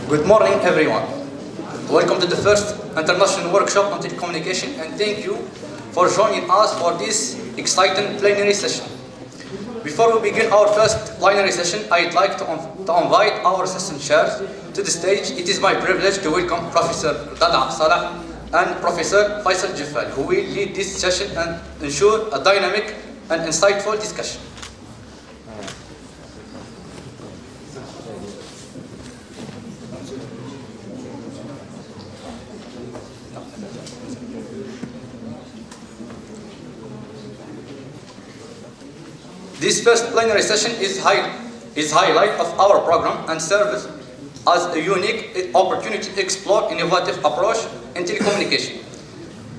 Good morning, everyone. Welcome to the first international workshop on telecommunication, and thank you for joining us for this exciting plenary session. Before we begin our first plenary session, I'd like to invite our session chairs to the stage. It is my privilege to welcome Professor Dada Salah and Professor Faisal Jeffal, who will lead this session and ensure a dynamic and insightful discussion. This first plenary session is highlight of our program and serves as a unique opportunity to explore innovative approach in telecommunication.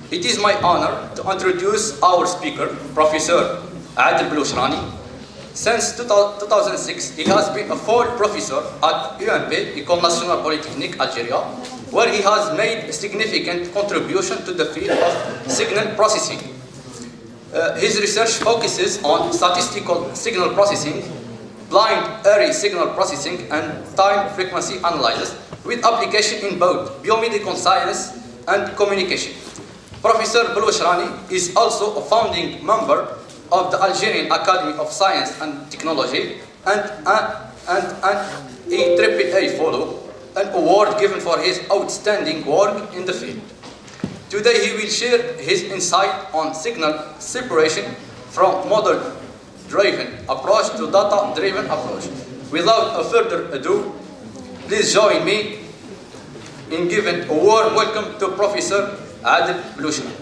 It is my honor to introduce our speaker, Professor Adel Belouchrani. Since 2006, he has been a full professor at UNP, École Nationale Polytechnique Algeria, where he has made a significant contribution to the field of signal processing. His research focuses on statistical signal processing, blind array signal processing, and time frequency analysis, with application in both biomedical science and communication. Professor Belouchrani is also a founding member of the Algerian Academy of Science and Technology and an AAA Fellow, an award given for his outstanding work in the field. Today he will share his insight on signal separation from model-driven approach to data-driven approach. Without further ado, please join me in giving a warm welcome to Professor Adel Belouchrani.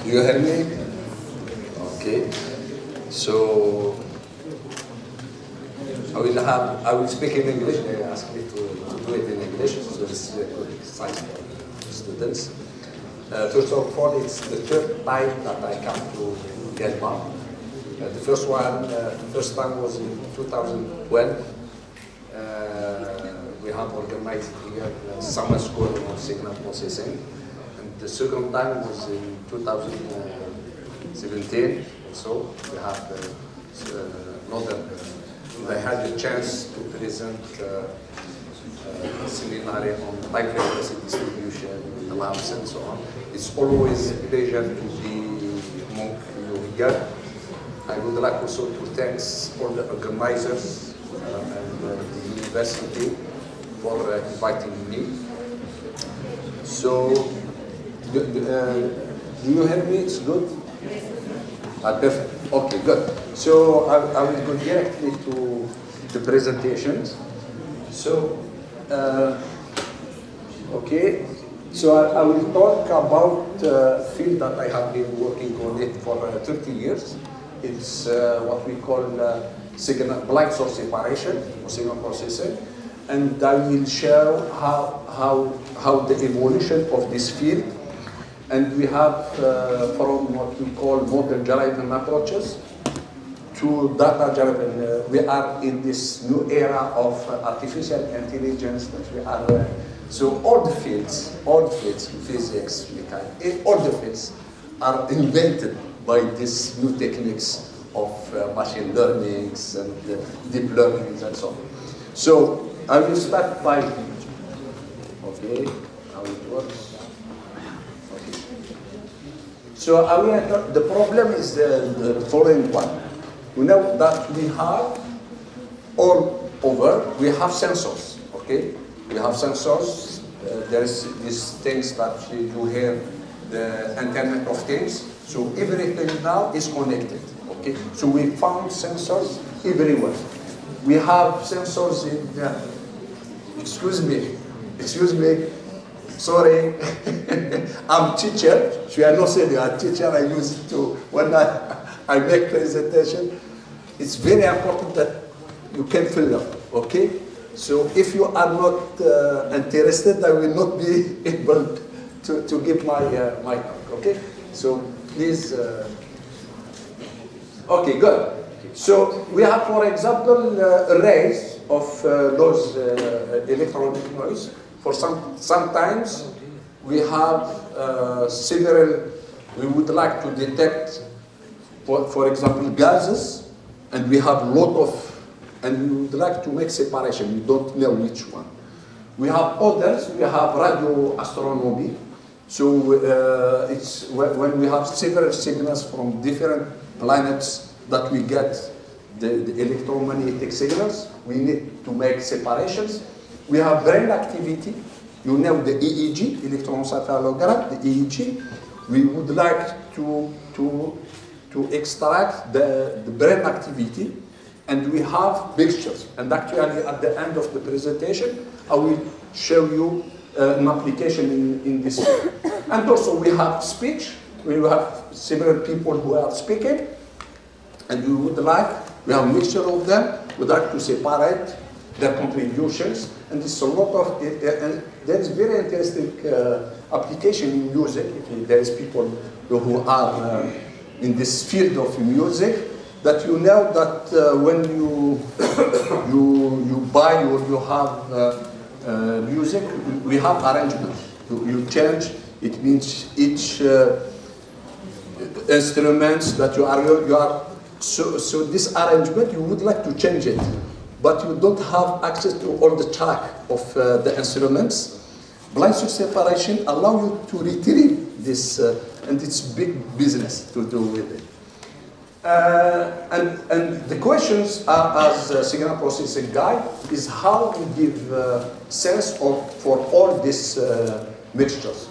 Do you hear me? Okay. So I will speak in English. They asked me to do it in English, so it's a good sign for students. First of all, it's the third time that I come to Denmark. The first time was in 2012. We have organized here a summer school of signal processing. The second time was in 2017. Also, we have I had the chance to present a seminar on time frequency distribution, alarms, and so on. It's always a pleasure to be among you here. I would like also to thank all the organizers and the university for inviting me. So, do you hear me? It's good? Perfect. Okay, good. So I will go directly to the presentations. So, okay. So I will talk about a field that I have been working on it for 30 years. It's what we call signal blind source separation or signal processing. And I will share how the evolution of this field. And we have from what we call model-driven approaches to data-driven. We are in this new era of artificial intelligence that we are. So all the fields, physics, mechanics, all the fields are invented by these new techniques of machine learning and deep learning and so on. So I will start by, okay, how it works. So the problem is the following one. We know that we have all over, we have sensors, okay? We have sensors. There is these things that you hear, the Internet of Things. So everything now is connected, okay? So we found sensors everywhere. We have sensors in, excuse me. sorry, I'm teacher. Je suis un enseignant, teacher. I use it to when I make presentation. It's very important that you can fill up. Okay. So if you are not interested, I will not be able to give my talk. Okay. So please. Okay. Good. So we have, for example, arrays of those electronic noise. For sometimes we have several. We would like to detect, for example, gases, and we have a lot of, and we would like to make separation. We don't know which one. We have others. We have radio astronomy. So it's when we have several signals from different planets that we get the electromagnetic signals, we need to make separations. We have brain activity. You know the EEG, electroencephalogram, the EEG. We would like to extract the brain activity, and we have pictures. And actually, at the end of the presentation, I will show you an application in this field. And also, we have speech. We have several people who are speaking. And we have a mixture of them. We'd like to separate their contributions. And there's a lot of, and that's very interesting application in music. There is people who are in this field of music, that you know that when you buy or you have music, we have arrangement. You change, it means each instruments that you are so this arrangement, you would like to change it, but you don't have access to all the track of the instruments. Blind source separation allow you to retrieve this, and it's big business to do with it. And the questions are, as signal processing guide, is how we give sense for all these mixtures.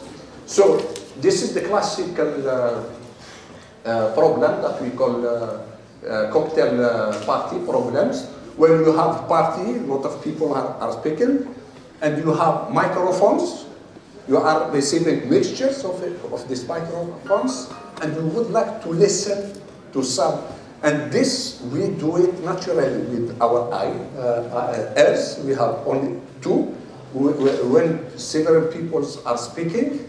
So this is the classical problem that we call cocktail party problems. When you have party, a lot of people are speaking, and you have microphones. You are receiving mixtures of these microphones, and you would like to listen to some. And this, we do it naturally with our ears. We have only two. When several people are speaking,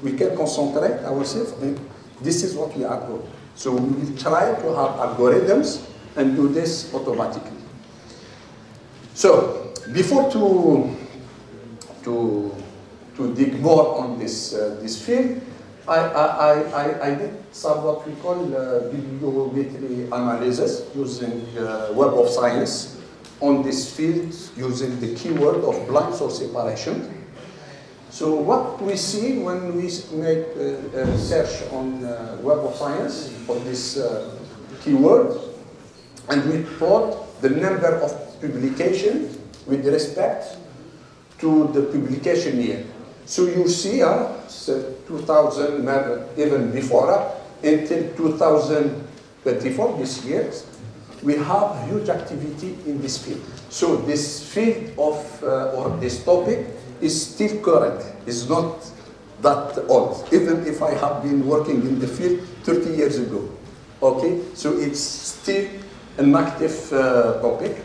we can concentrate ourselves. And this is what we are doing. So we will try to have algorithms and do this automatically. So before to dig more on this field, I did some what we call bibliometry analysis using Web of Science on this field using the keyword of blind source separation. So what we see when we make a search on Web of Science for this keyword, and we plot the number of publications with respect to the publication year. So you see 2000, even before, until 2024, this year, we have huge activity in this field. So this field of, or this topic is still current. It's not that old, even if I have been working in the field 30 years ago. Okay, so it's still an active topic.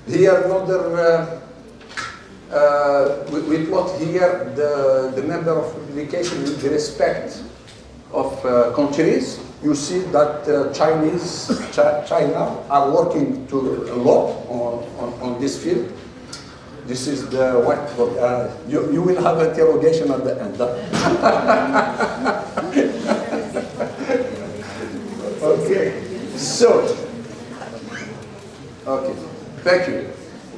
Here another, we plot here the number of publications with respect of countries. You see that China are working a lot on this field. This is the whiteboard. You will have interrogation at the end. Okay. So, okay. Thank you.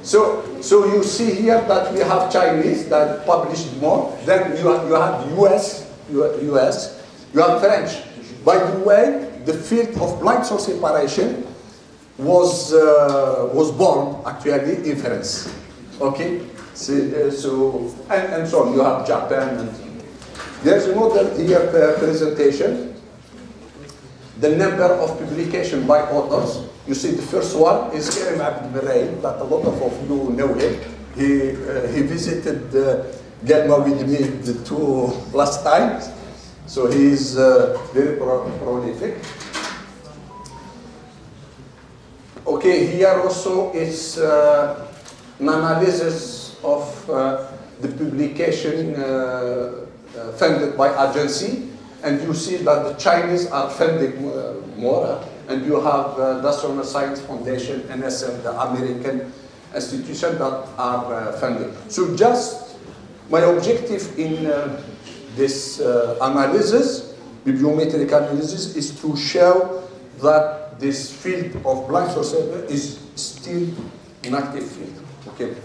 So you see here that we have Chinese that published more. Then you have US. You have French. By the way, the field of blind source separation was born actually in France. Okay, so and so on. You have Japan, and there's another here presentation. The number of publications by authors. You see, the first one is Karim Abdel Merail, that a lot of you know him. He visited get married with me the 2 last times. So he is very prolific. Okay, here also is an analysis of the publication funded by agency, and you see that the Chinese are funding more, and you have National Science Foundation, NSF, the American institutions that are funding. So just my objective in this analysis, bibliometric analysis, is to show that this field of blind source survey is still an active field. Okay.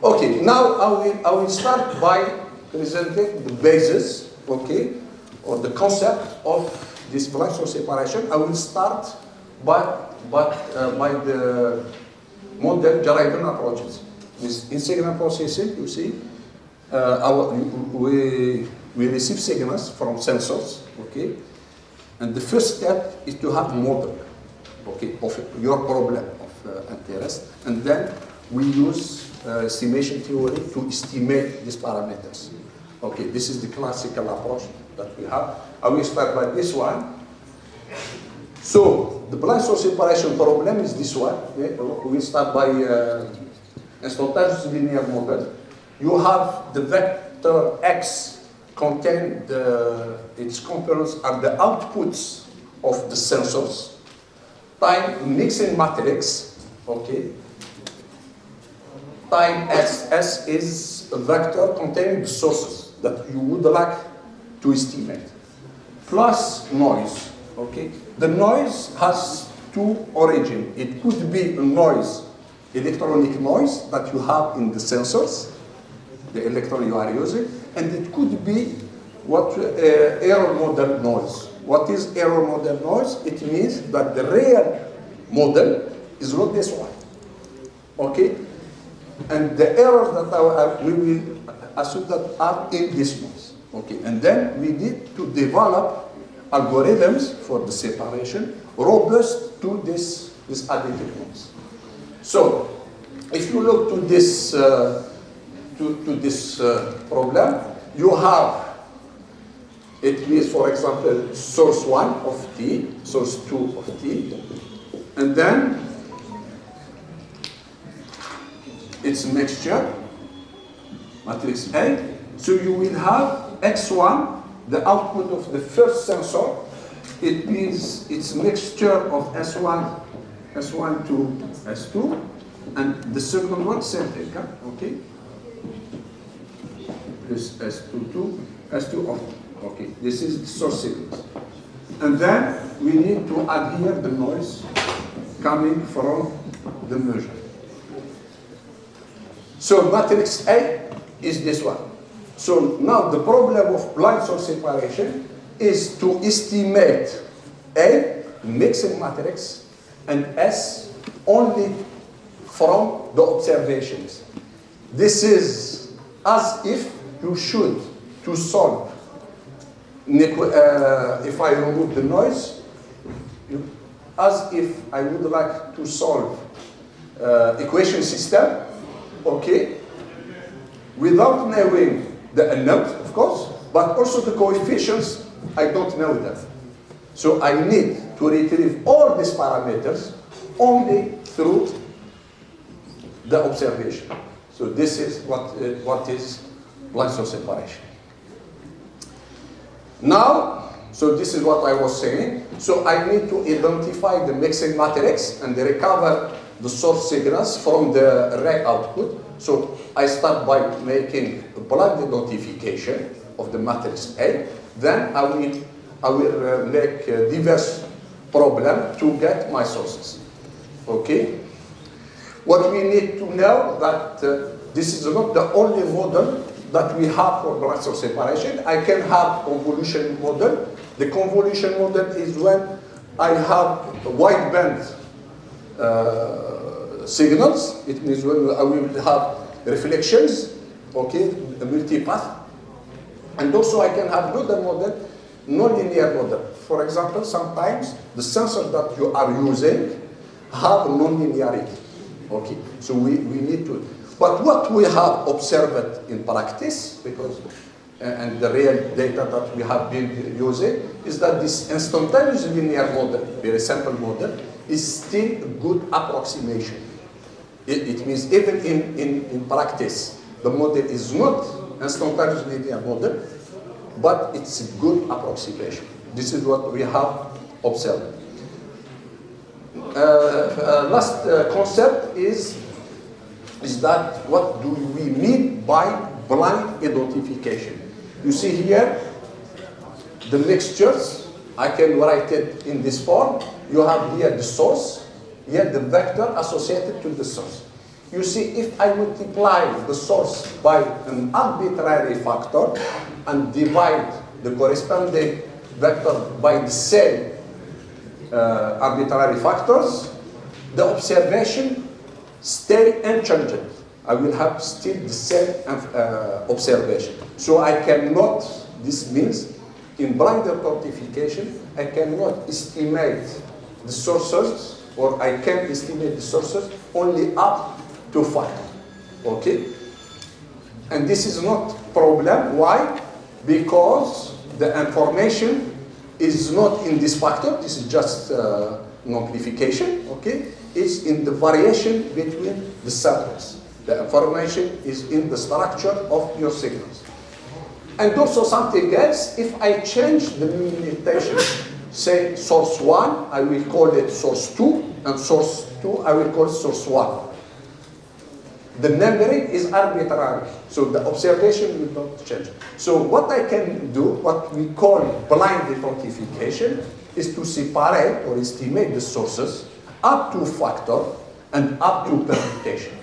Okay. Now I will start by presenting the basis, okay, or the concept of this blind source separation. I will start by the model-derived approaches. In signal processing, you see, we receive signals from sensors, okay. And the first step is to have a model, okay, of your problem of interest, and then we use estimation theory to estimate these parameters. Okay, this is the classical approach that we have. I will start by this one. So the blind source separation problem is this one. Okay? We start by instantaneous linear model. You have the vector x contain its components are the outputs of the sensors, time mixing matrix, okay. Time S is a vector containing the sources that you would like to estimate, plus noise, okay. The noise has 2 origins. It could be a noise, electronic noise that you have in the sensors, the electron you are using, and it could be what error model noise. What is error model noise? It means that the real model is not this one, okay? And the errors that we will assume that are in this noise, okay? And then we need to develop algorithms for the separation robust to this additive noise. So, if you look to this problem, you have, it means, for example, source 1 of T, source 2 of T, and then it's a mixture, matrix A. So you will have X1, the output of the first sensor. It means it's a mixture of S1 to S2, and the second one, same thing, okay? This S2 to S2 of, okay, this is the source signal. And then we need to add here the noise coming from the measure. So matrix A is this one. So now the problem of blind source separation is to estimate A, mixing matrix, and S only from the observations. This is as if you should to solve, if I remove the noise, as if I would like to solve equation system, okay, without knowing the unknowns, of course, but also the coefficients, I don't know them. So I need to retrieve all these parameters only through the observation. So this is what is blind source separation. Now, so this is what I was saying. So I need to identify the mixing matrix and recover the source signals from the array output. So I start by making a blind identification of the matrix A. Then I will make diverse problem to get my sources. Okay. What we need to know that this is not the only model that we have for blind source separation. I can have convolution model. The convolution model is when I have wideband signals. It means when I will have reflections, okay, a multipath. And also I can have another model, nonlinear model. For example, sometimes the sensors that you are using have nonlinearity. Okay, so we need to. But what we have observed in practice, because and the real data that we have been using, is that this instantaneous linear model, very simple model, is still a good approximation. It means even in practice, the model is not instantaneous linear model, but it's a good approximation. This is what we have observed. Last concept is that what do we mean by blind identification? You see here the mixtures. I can write it in this form. You have here the source, here the vector associated to the source. You see, if I multiply the source by an arbitrary factor and divide the corresponding vector by the same arbitrary factors, the observation stay unchanged. I will have still the same observation. So I cannot, this means in blind identification, I cannot estimate the sources, or I can estimate the sources only up to 5. Okay? And this is not problem. Why? Because the information is not in this factor. This is just amplification. Okay? It's in the variation between the samples. The information is in the structure of your signals. And also something else, if I change the notation, say source 1, I will call it source 2, and source 2, I will call it source 1. The numbering is arbitrary, so the observation will not change. So what I can do, what we call blind identification, is to separate or estimate the sources up to factor and up to permutation.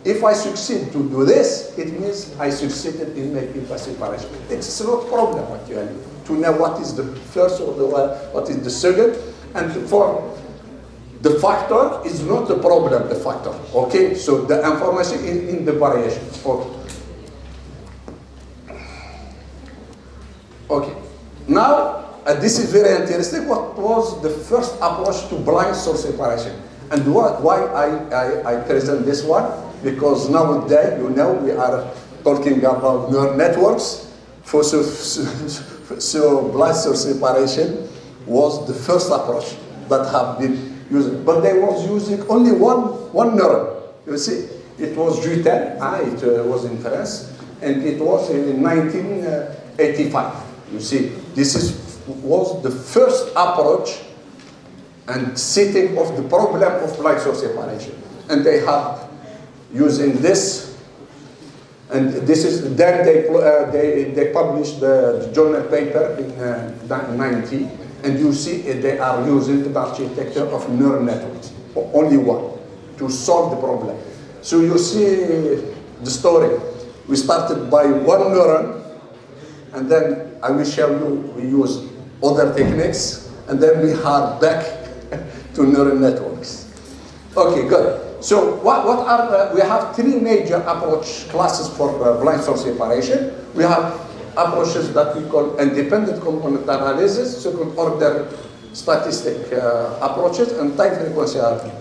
If I succeed to do this, it means I succeeded in making the separation. It's not a problem actually to know what is the first or what is the second, and for the factor is not the problem, the factor. Okay, so the information is in the variation. Okay. Now, this is very interesting. What was the first approach to blind source separation? And why I present this one? Because nowadays, you know, we are talking about neural networks. So blind source separation was the first approach that have been used. But they was using only one neuron. You see, it was Jutel, it was in France, and it was in 1985. You see, this was the first approach and setting of the problem of blind source separation. And they have using this, and this is then they published the journal paper in 90, and you see they are using the architecture of neural networks, only one, to solve the problem. So you see the story. We started by one neuron, and then I will show you we use other techniques, and then we are back to neural networks. Okay, good. So what are we have three major approach classes for blind source separation. We have approaches that we call independent component analysis, second order statistic approaches, and time frequency argument.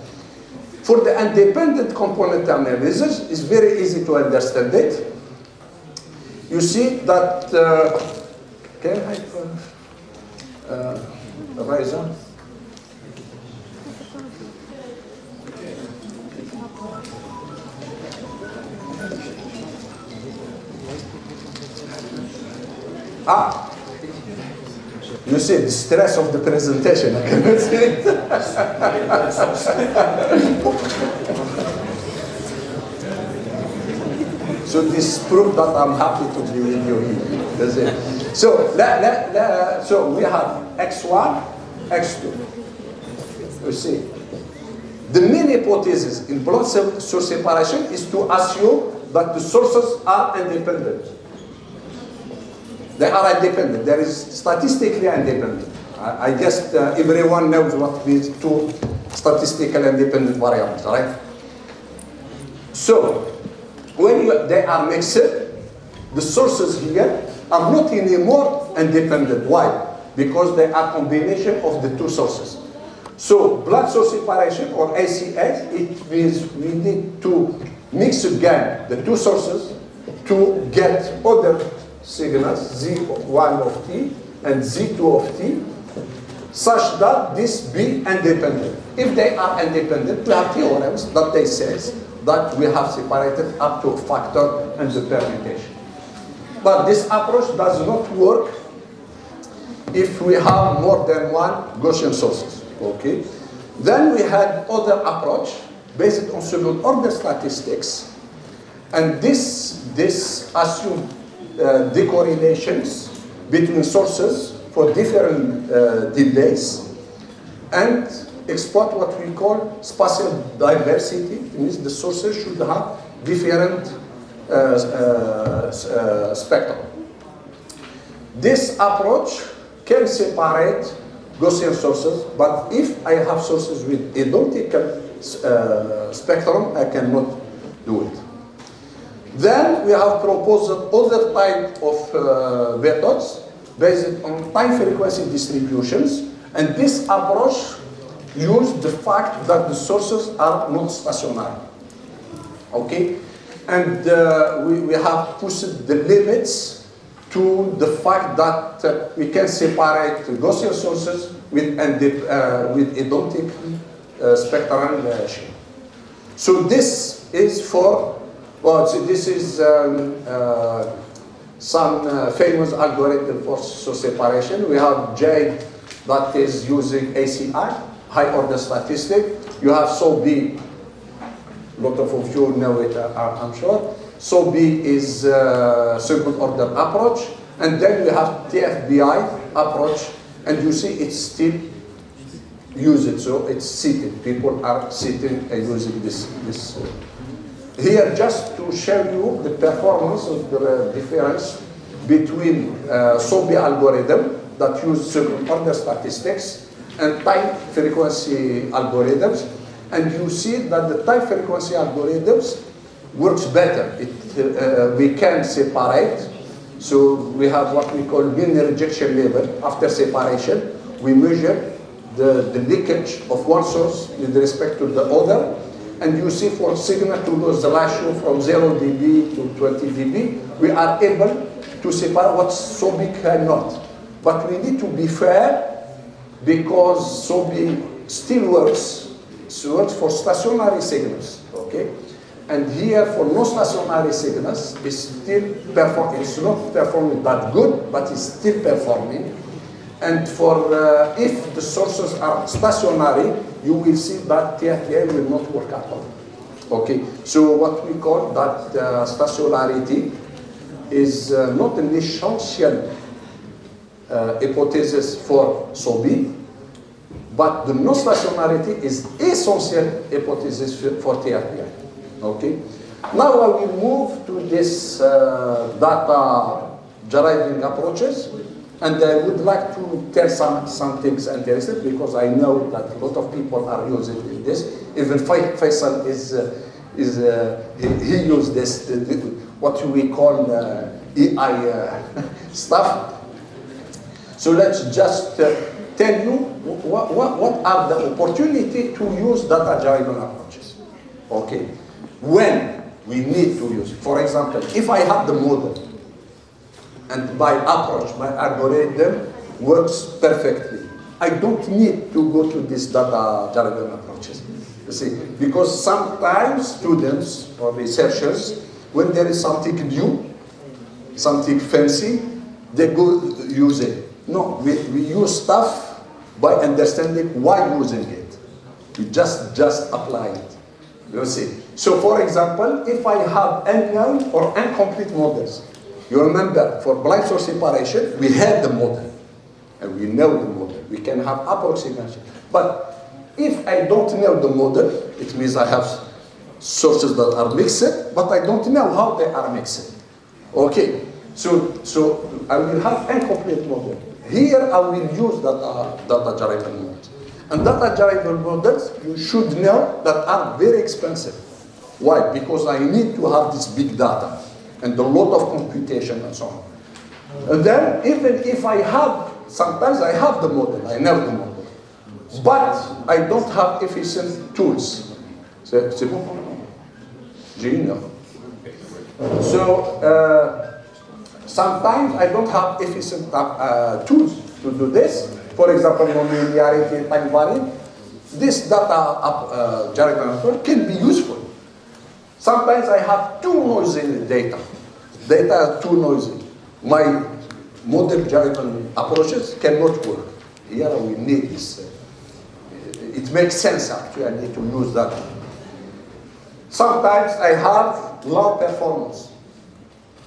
For the independent component analysis, it's very easy to understand it. You see that can I raise on? You see the stress of the presentation, I cannot see it. So this proves that I'm happy to be with you here. That's it. So, so we have X1, X2. You see, the main hypothesis in blind source separation is to assume that the sources are independent. They are independent. There is statistically independent. I guess everyone knows what means two statistical independent variables, right? So, when they are mixed, the sources here are not anymore independent. Why? Because they are combination of the two sources. So, blind source separation, or ACS, it means we need to mix again the two sources to get other signals, Z1 of t and Z2 of t, such that this be independent. If they are independent, we have theorems that they says that we have separated up to a factor and the permutation. But this approach does not work if we have more than one Gaussian sources. Okay. Then we had other approach based on second order statistics, and this assumed decorrelations between sources for different delays and exploit what we call spatial diversity. It means the sources should have different spectrum. This approach can separate Gaussian sources, but if I have sources with identical spectrum, I cannot do it. Then we have proposed other type of methods based on time frequency distributions, and this approach uses the fact that the sources are not stationary. Okay, and we have pushed the limits to the fact that we can separate Gaussian sources with identical spectral shape. So this is for, well, so this is some famous algorithm for source separation. We have J that is using ACI, high order statistic. You have SOB, a lot of you know it, I'm sure. SOB is second order approach. And then we have TFBI approach, and you see it's still used, so it's seated. People are sitting and using this. Here, just to show you the performance of the difference between SOB algorithm that use second order statistics and time frequency algorithms, and you see that the time frequency algorithms works better. We can separate. So we have what we call mean rejection level. After separation, we measure the leakage of one source with respect to the other. And you see for signal to noise ratio from 0 dB to 20 dB, we are able to separate what SOB cannot. But we need to be fair, because SOB still works for stationary signals. Okay? And here, for non-stationary signals, it's not performing that good, but it's still performing. And for if the sources are stationary, you will see that TFBI will not work at all. Okay, so what we call that stationarity is not an essential hypothesis for SOB, but the non-stationarity is essential hypothesis for TFBI. Okay. Now I will move to this data deriving approaches, and I would like to tell some things interesting, because I know that a lot of people are using this. Even Faisal he used this what we call EI stuff. So let's just tell you what are the opportunity to use data deriving approaches. Okay. When we need to use it. For example, if I have the model and my approach, my algorithm works perfectly, I don't need to go to these data deriving approaches. You see, because sometimes students or researchers, when there is something new, something fancy, they go use it. No, we use stuff by understanding why using it. We just apply it. You see. So for example, if I have unknown or incomplete models, you remember for blind source separation, we had the model, and we know the model. We can have approximation. But if I don't know the model, it means I have sources that are mixed, but I don't know how they are mixed. Okay, so I will have incomplete model. Here I will use data deriving models. And data deriving models, you should know, that are very expensive. Why? Because I need to have this big data and a lot of computation and so on. And then even if I have, sometimes I have the model, I know the model, but I don't have efficient tools. C'est bon? junior. So sometimes I don't have efficient tools to do this. For example, nonlinearity, time varying. This data generator can be useful. Sometimes I have too noisy data. Data is too noisy. My model-driven approaches cannot work. Here we need this. It makes sense actually. I need to use that. Sometimes I have low performance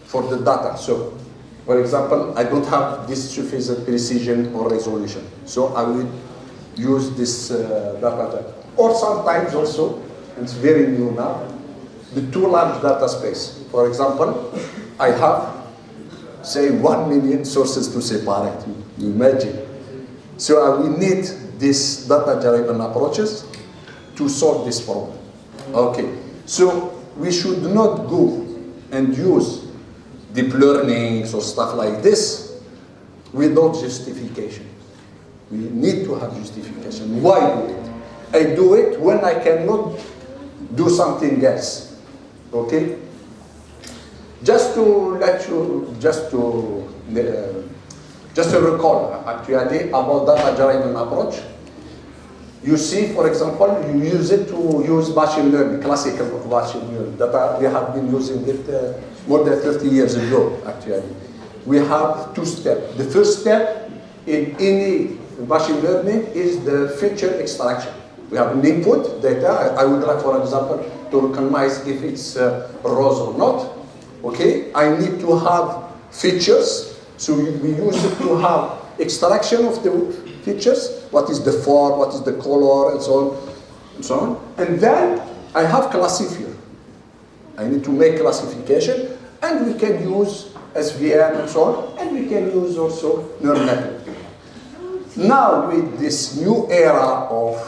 for the data. So, for example, I don't have this sufficient precision or resolution. So I will use this data. Or sometimes also, and it's very new now, the too large data space. For example, I have, say, 1 million sources to separate. You imagine. So I will need these data-driven approaches to solve this problem. Okay. So we should not go and use deep learning or stuff like this without justification. We need to have justification. Why do it? I do it when I cannot do something else. Okay? Just to let you, just to recall actually about data-driven approach. You see, for example, you use it to use machine learning, classical machine learning, that we have been using it more than 30 years ago, actually. We have two steps. The first step in any machine learning is the feature extraction. We have an input data. I would like, for example, to recognize if it's rose or not. Okay, I need to have features. So we use it to have extraction of the features. What is the form, what is the color, and so on, and so on. And then I have classifier. I need to make classification, and we can use SVM and so on, and we can use also neural network. Now with this new era of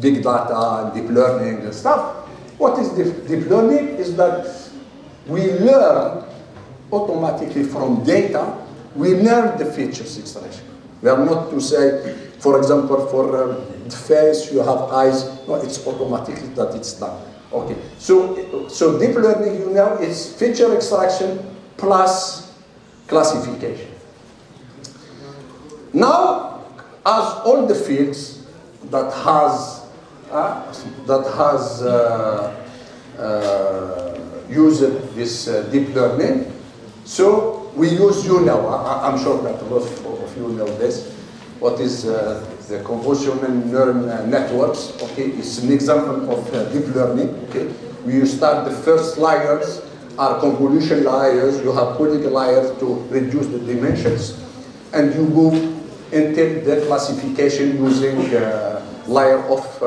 big data and deep learning and stuff, what is deep learning is that we learn automatically from data, we learn the features extraction. We are not to say, for example, for the face, you have eyes. No, it's automatically that it's done. Okay, so deep learning, you know, is feature extraction plus classification. Now, as all the fields that has used this deep learning, so we use, you know, I'm sure that most of you know this, what is the convolutional neural networks. Okay, it's an example of deep learning. Okay, we start the first layers are convolution layers. You have polygon layers to reduce the dimensions, and you move until the classification using layer of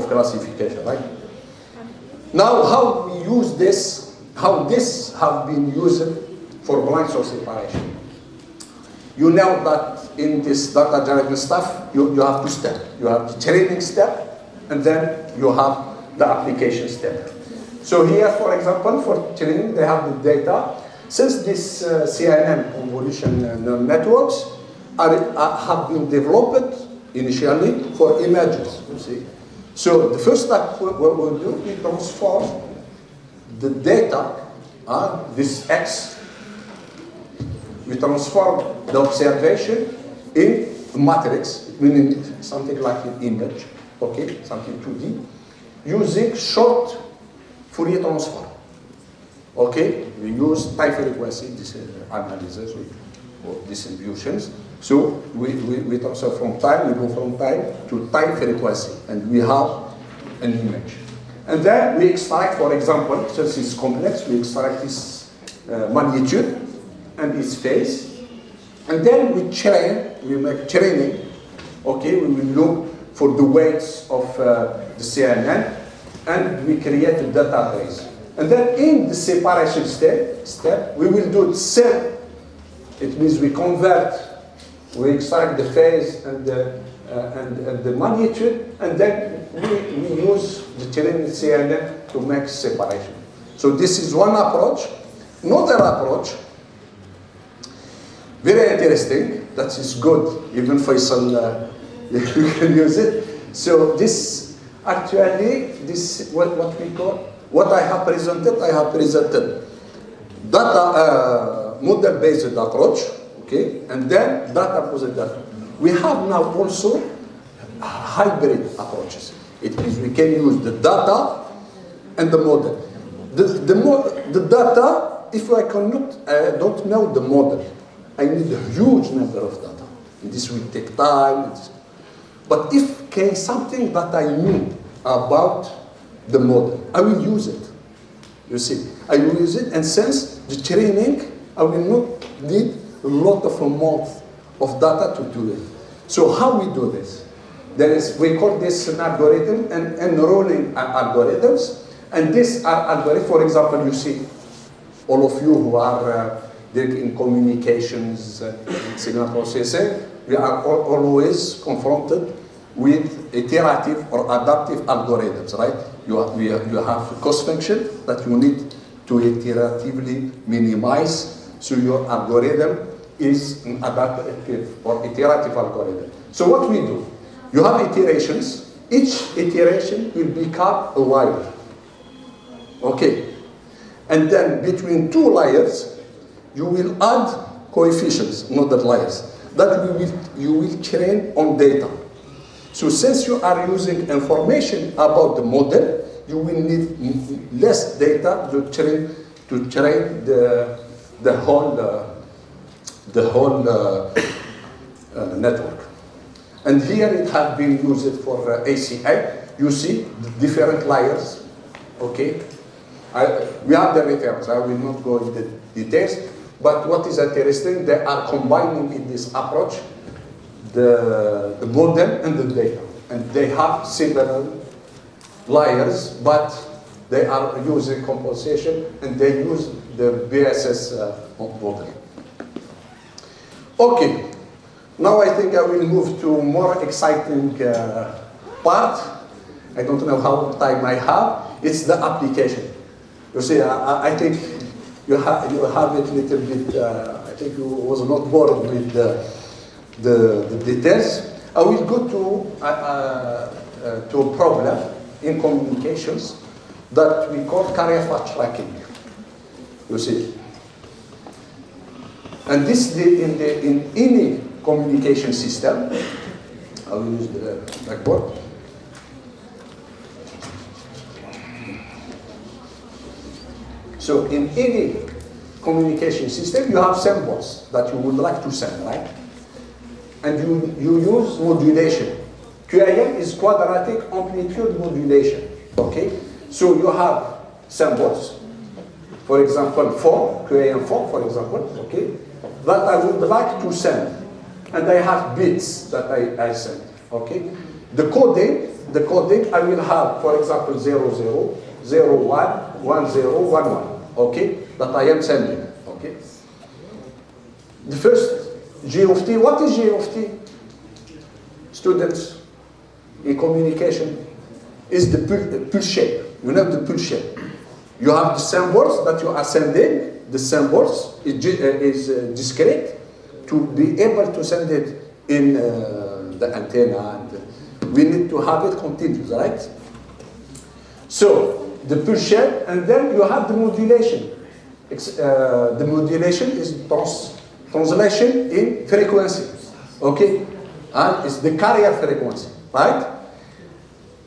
classification. Right? Now, how we use this? How this have been used for blind source separation? You know that in this data generating stuff, you have two steps. You have the training step, and then you have the application step. So here, for example, for training, they have the data. Since this CNN convolution neural networks have been developed initially for images, you see. So the first step we'll do is transform the data, this X, we transform the observation in a matrix, meaning something like an image, okay, something 2D, using short Fourier transform. Okay, we use time frequency analysis or distributions. So we transfer from time, we go from time to time frequency, and we have an image. And then we extract, for example, since it's complex, we extract this magnitude and its phase. And then we train, we make training. Okay, we will look for the weights of the CNN, and we create a database. And then in the separation step, we will do the same. It means we convert, we extract the phase and the magnitude, and then we use the training CNN to make separation. So this is one approach. Another approach, very interesting, that is good, even Faisal, you can use it. So this Actually, this what we call, what I have presented data model-based approach, okay, and then data-based data. We have now also hybrid approaches. It means we can use the data and the model. The data, if I cannot, don't know the model, I need a huge number of data. And this will take time. But if came something that I knew about the model, I will use it. You see, I will use it, and since the training, I will not need a lot of amounts of data to do it. So how we do this? We call this an algorithm and enrolling algorithms. And this algorithm, for example, you see, all of you who are in communications, signal processing, we are always confronted with iterative or adaptive algorithms, right? You have a cost function that you need to iteratively minimize, so your algorithm is an adaptive or iterative algorithm. So what we do, you have iterations, each iteration will become a layer, okay? And then between two layers, you will add coefficients, not the layers, that you will train on data. So since you are using information about the model, you will need less data to train the whole network. And here it has been used for ACI. You see the different layers, okay? We have the reference, I will not go into details, but what is interesting, they are combining in this approach the model and the data. And they have several layers, but they are using composition and they use the BSS model. Okay, now I think I will move to more exciting part. I don't know how much time I have. It's the application. You see, I think you have it a little bit, I think you was not bored with the details. I will go to a problem in communications that we call carrier path tracking. You see, and this in any communication system. I will use the blackboard. So in any communication system, you have symbols that you would like to send, right? And you use modulation. QAM is quadratic amplitude modulation, okay? So you have symbols, for example, 4, QAM 4, for example, okay? That I would like to send. And I have bits that I send, okay? The coding I will have, for example, 00, 01, 10, 11, okay? That I am sending, okay? The first G of T, what is G of T? Students in communication is the pull shape. You know the pull shape. You have the symbols that you are sending. The symbols is discrete to be able to send it in the antenna. And we need to have it continuous, right? So the pull shape, and then you have the modulation. The modulation is translation in frequency, okay? And it's the carrier frequency, right?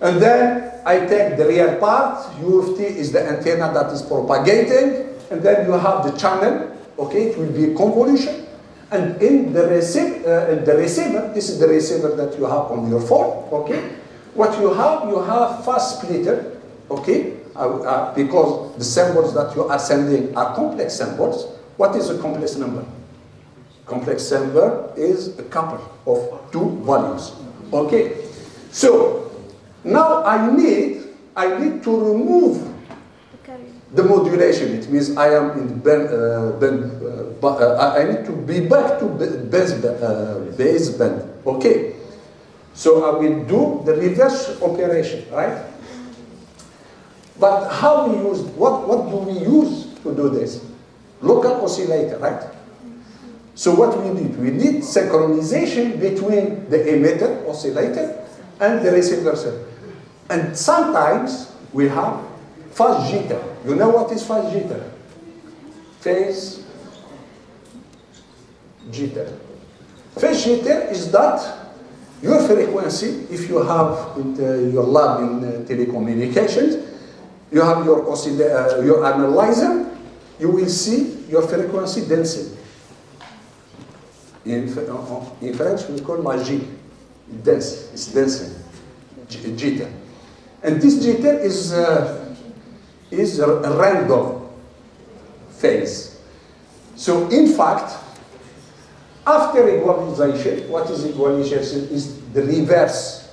And then I take the real part. U of T is the antenna that is propagating, and then you have the channel, okay? It will be convolution. And in the receiver, this is the receiver that you have on your phone, okay? What you have fast splitter, okay? Because the symbols that you are sending are complex symbols. What is a complex number? Complex number is a couple of two values, okay? So now I need to remove the modulation. It means I am in I need to be back to base band, okay? So I will do the reverse operation, right? But how we use, what do we use to do this? Local oscillator, right? So what we need synchronization between the emitter oscillator and the receiver cell. And sometimes we have phase jitter. You know what is phase jitter? Phase jitter. Phase jitter is that your frequency, if you have in your lab in telecommunications, you have your analyzer, you will see your frequency dancing. In French, we call magie. Dance. It's dancing. Jitter. And this jitter is a random phase. So in fact, after equalization, what is equalization? Is the reverse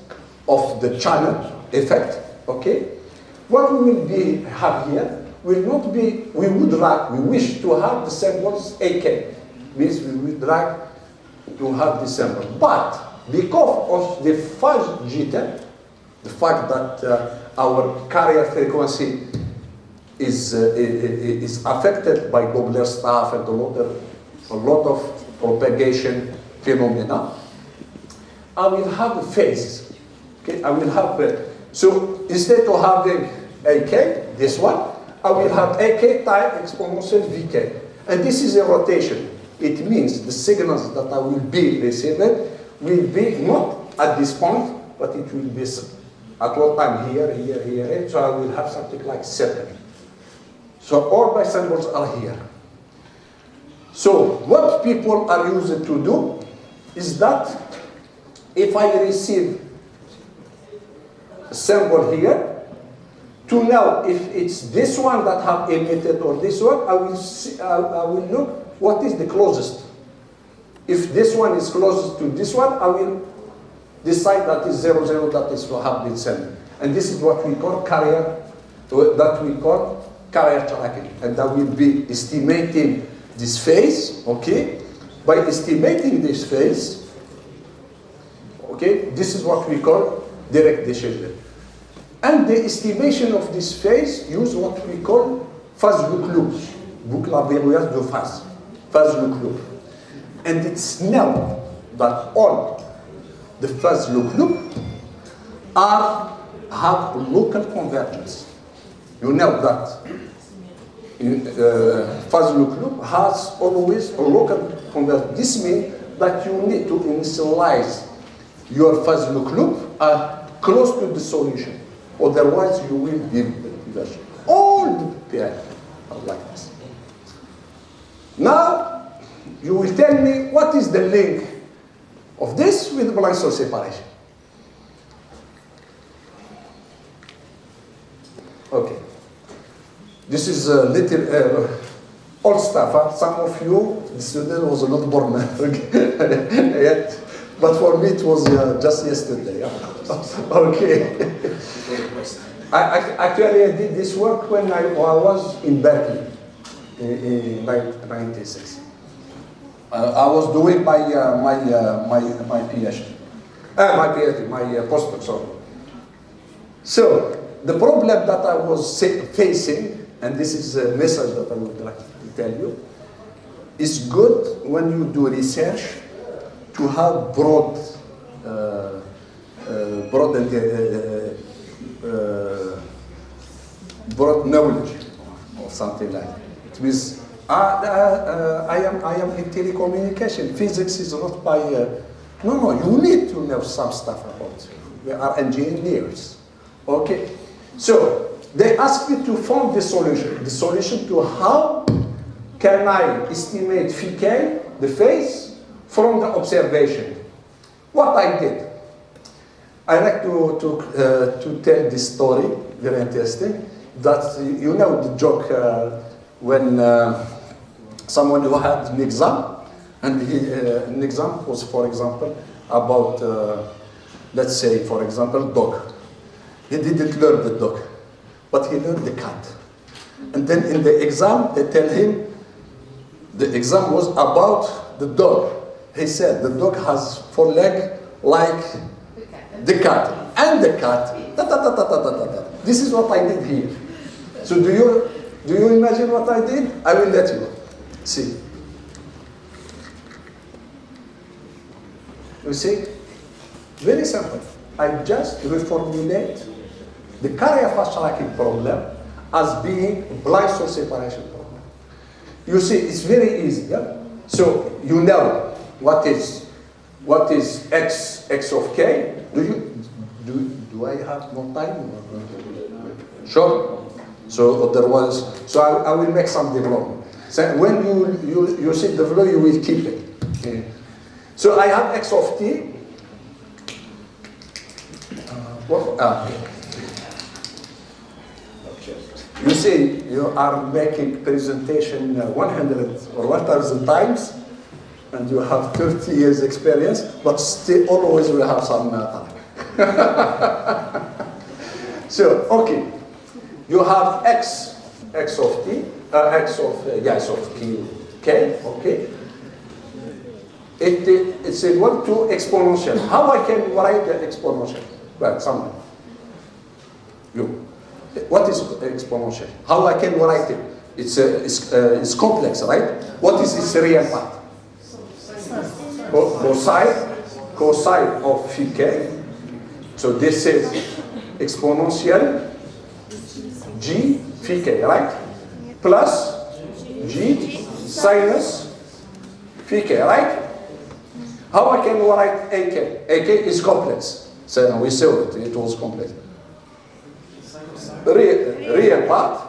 of the channel effect. Okay. What we will have here will not be. We wish to have the symbols AK. Means we would like to have the symbol, but because of the phase jitter, the fact that our carrier frequency is affected by Doppler stuff and a lot of propagation phenomena, I will have a phase. Okay, I will have so instead of having AK, this one, I will have AK times exponential VK, and this is a rotation. It means the signals that I will be receiving will be not at this point, but it will be at one time here, so I will have something like circle. So all my symbols are here. So what people are used to do is that if I receive a symbol here, to know if it's this one that have emitted or this one, I will look what is the closest. If this one is closest to this one, I will decide that is 00, that is what have been sent. And this is what we call carrier tracking. And I will be estimating this phase, okay? By estimating this phase, okay, this is what we call direct decision. And the estimation of this phase use what we call phase loop, boucle à verrouillage de phase loop. And it's known that all the phase loop have local convergence. You know that phase loop has always a local convergence. This means that you need to initialize your phase loop close to the solution. Otherwise, you will give the diversion. All the PI are like this. Now, you will tell me what is the link of this with blind source separation. Okay. This is a little old stuff. Huh? Some of you, the student was not born yet, but for me it was just yesterday. Okay. Actually, I did this work when I was in Berkeley in 1996. I was doing my PhD, my postdoc, sorry. So the problem that I was facing, and this is a message that I would like to tell you, is good when you do research to have broad knowledge or something like that. It means I am in telecommunication. Physics is not by no. You need to know some stuff about it. We are engineers. Okay, so they asked me to find the solution. The solution to how can I estimate phi k, the phase, from the observation. What I did. I like to tell this story, very interesting, that you know the joke when someone who had an exam, and an exam was, for example, about, let's say, for example, dog. He didn't learn the dog, but he learned the cat. And then in the exam, they tell him, the exam was about the dog. He said, the dog has 4 legs like the cat. And the cat, This is what I did here. So do you imagine what I did? I will let you see. You see? Very simple. I just reformulate the carrier fast tracking problem as being blind source separation problem. You see, it's very easy. Yeah? So you know what is x of k. Do I have more time? Sure. So I will make some development. So when you see the flow, you will keep it. Okay. So I have x of t. You see, you are making presentation 100 or 1,000 times, and you have 30 years experience, but still always will have some time. So, okay, you have x of t, x of t, k, okay. It's equal to exponential. How I can write the exponential? Well, someone. You. What is exponential? How I can write it? It's complex, right? What is its real part? Cosine of phi k. So this is exponential g phi k, right? Plus g sinus phi k, right? How I can write ak? Ak is complex. So we saw it was complex. Real part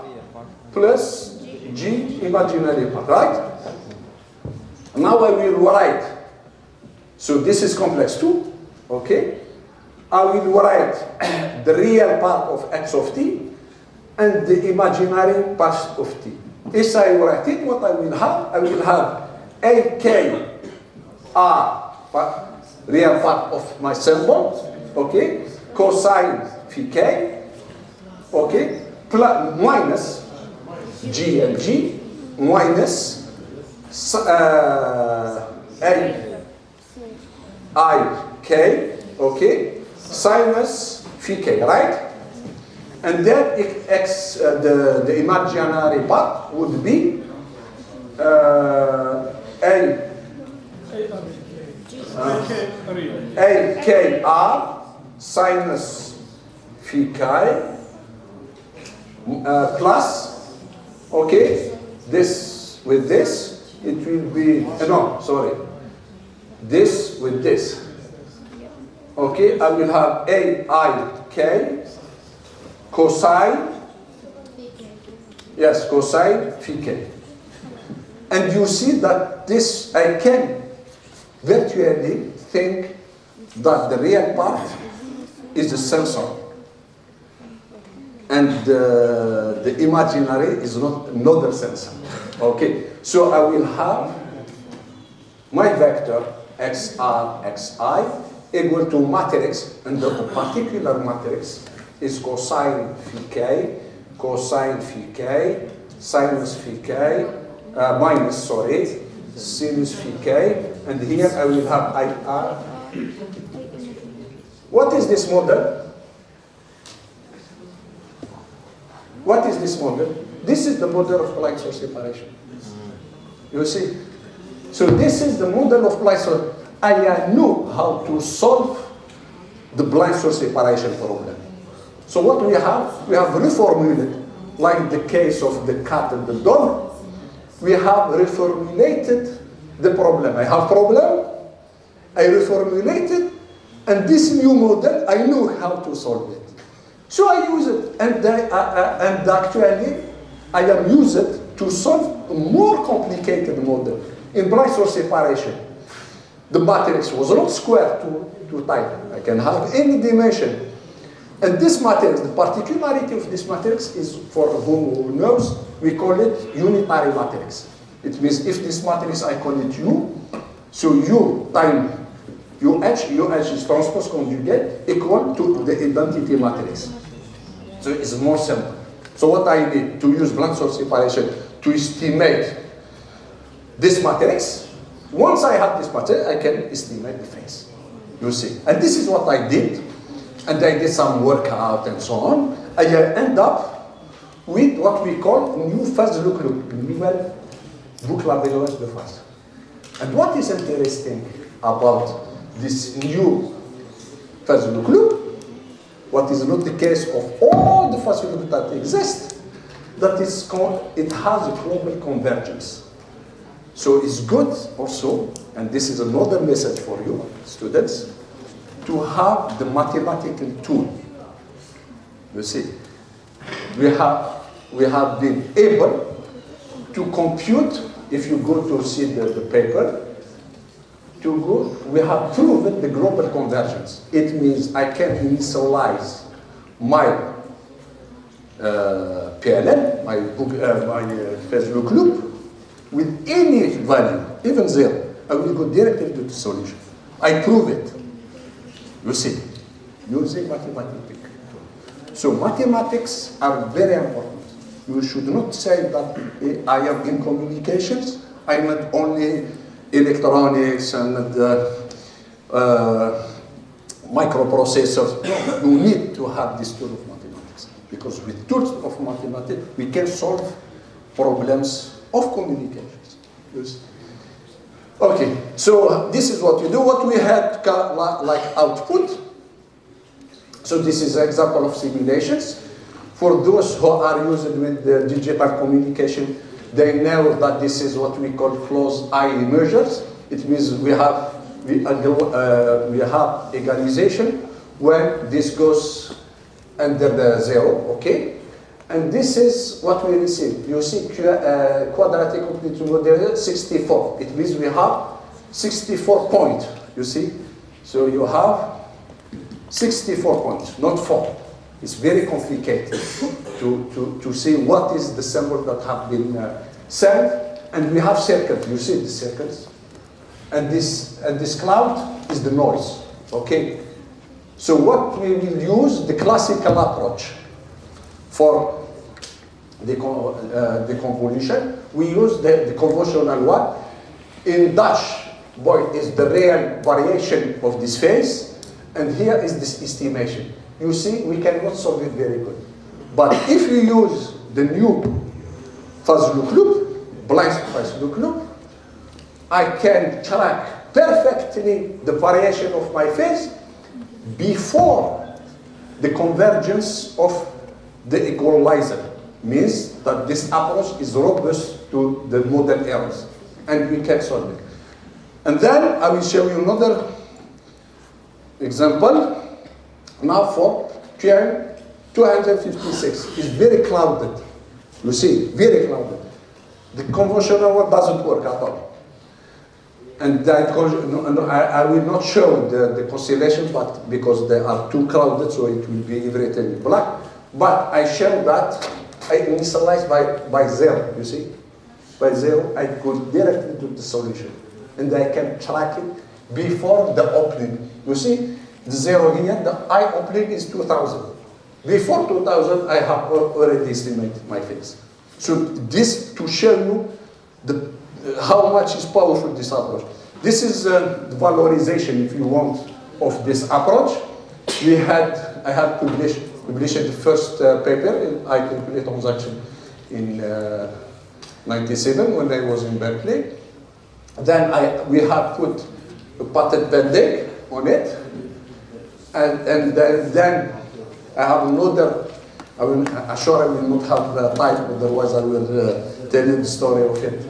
plus g imaginary part, right? Now I will write. So this is complex too, okay? I will write the real part of x of t and the imaginary part of t. If I write it, what I will have ak real part of my symbol, okay? Cosine phi k. Okay, plus minus g and g minus I k, okay, sinus phi k, right? And then the imaginary part would be AKR sinus phi k plus, okay, this with this, it will be, this with this. Okay, I will have AIK cosine, yes, cosine phi k. And you see that this, I can virtually think that the real part is the sensor. And the imaginary is not another sensor. Okay, so I will have my vector xr, xi equal to matrix, and the particular matrix is cosine phi k, sinus phi k, sinus phi k, and here I will have IR. What is this model? What is this model? This is the model of blind source separation. You see? So this is the model of blind source. I know how to solve the blind source separation problem. So what we have reformulated, like the case of the cat and the dog, we have reformulated the problem. I have problem, I reformulated, and this new model, I know how to solve it. So I use it, and actually, I am used it to solve a more complicated model in blind source separation. The matrix was not square to type. I can have any dimension. And this matrix, the particularity of this matrix is, for whom knows, we call it unitary matrix. It means if this matrix, I call it U, so U times UH is transpose conjugate equal to the identity matrix. So it's more simple. So what I need to use blind source separation to estimate this matrix. Once I have this matrix, I can estimate the phase. You see. And this is what I did. And I did some workout and so on. I end up with what we call new phase look, nouvelle boucle abéloise de phase. And what is interesting about this new phase look, what is not the case of all the facilities that exist, that is it has a global convergence. So it's good also, and this is another message for you, students, to have the mathematical tool. You see, we have been able to compute, if you go to see the paper, we have proven the global convergence. It means I can initialize my PLN, my Facebook loop, with any value, even 0. I will go directly to the solution. I prove it. You see, using mathematics. So mathematics are very important. You should not say that I am in communications, I'm not only electronics and microprocessors. No, you need to have this tool of mathematics, because with tools of mathematics we can solve problems of communications. Yes. Okay, so this is what we do. What we had like output. So this is an example of simulations. For those who are used with the digital communication, they know that this is what we call closed-eye mergers. It means we have egalization when this goes under the 0, okay? And this is what we receive. You see quadratic amplitude 64. It means we have 64 points, you see? So you have 64 points, not 4. It's very complicated to see what is the symbol that have been sent. And we have circles, you see the circles. And this cloud is the noise, okay? So what we will use, the classical approach for the convolution, we use the convolutional one. In Dutch, is the real variation of this phase, and here is this estimation. You see, we cannot solve it very good. But if you use the new phase-loop loop, blind phase-loop loop, I can track perfectly the variation of my phase before the convergence of the equalizer. Means that this approach is robust to the model errors, and we can solve it. And then I will show you another example. Now for QM 256 is very clouded. You see, very clouded. The conventional one doesn't work at all. And I will not show the constellation, but because they are too crowded, so it will be everything black. But I show that I initialize by 0, you see? By 0, I go directly to the solution. And I can track it before the opening. You see, the 0 here, the I opening is 2000. Before 2000, I have already estimated my phase. So this to show you how much is powerful this approach. This is the valorization, if you want, of this approach. I had published the first paper in I calculate transaction in 97 when I was in Berkeley. Then we have put a patent pending on it, and then I have another. I will not have time, otherwise I will tell you the story of it.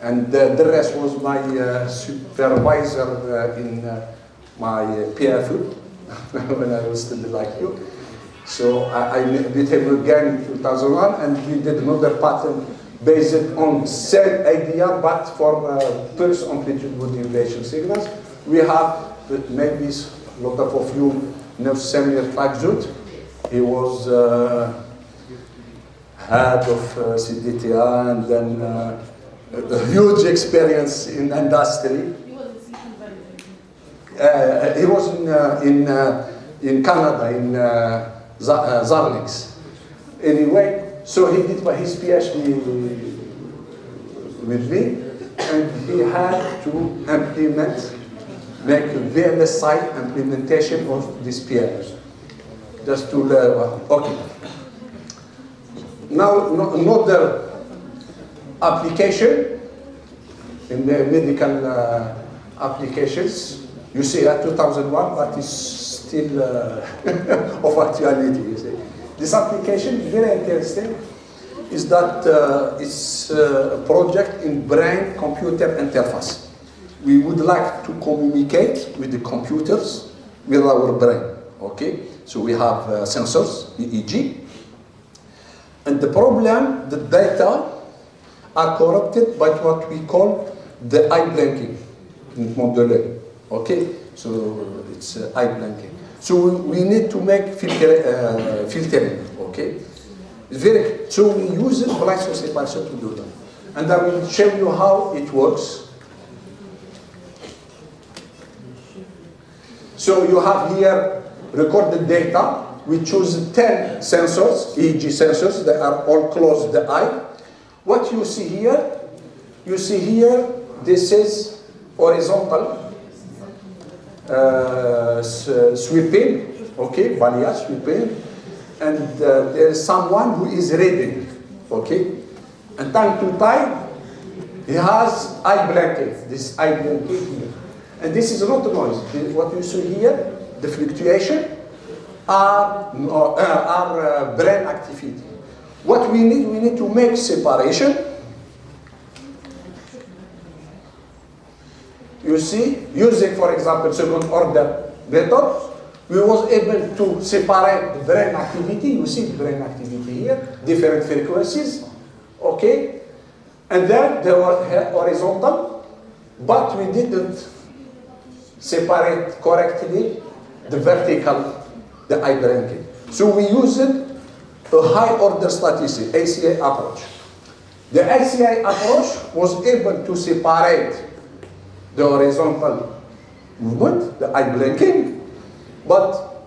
And the rest was my supervisor in my PFU when I was still like you. So I met him again in 2001, and we did another pattern based on same idea, but for pulse amplitude modulation signals. We have, maybe a lot of you know Samuel Tagzut. He was head of CDTA, and then a huge experience in industry. He was in Silicon Valley. He was in Canada, in Zarnix. Anyway, so he did his PhD with me, and he had to make a VLS site implementation of this PLS. Just to learn. Okay. Now another application in the medical applications. You see at 2001, but it's still of actuality, you see. This application is very interesting, is that it's a project in brain-computer interface. We would like to communicate with the computers with our brain, okay? So we have sensors, EEG, and the problem, the data are corrupted by what we call the eye blinking, module, okay? So it's eye blinking. So we need to make filtering, okay? It's very, so we use blind source separation to do that. And I will show you how it works. So you have here recorded data. We choose 10 sensors, EEG sensors, they are all close to the eye. What you see here, this is horizontal sweeping, okay, balayage sweeping, and there is someone who is reading, okay, and time to time he has eye blinking, this eye blinking here, and this is not noise. What you see here, the fluctuation are brain activity. What we need to make separation. You see, using, for example, second order method, we was able to separate the brain activity. You see the brain activity here, different frequencies, okay? And then they were horizontal, but we didn't separate correctly the vertical, the eye blinking. So we used a high order statistic, ACI approach. The ACI approach was able to separate the horizontal movement, the eye blinking, but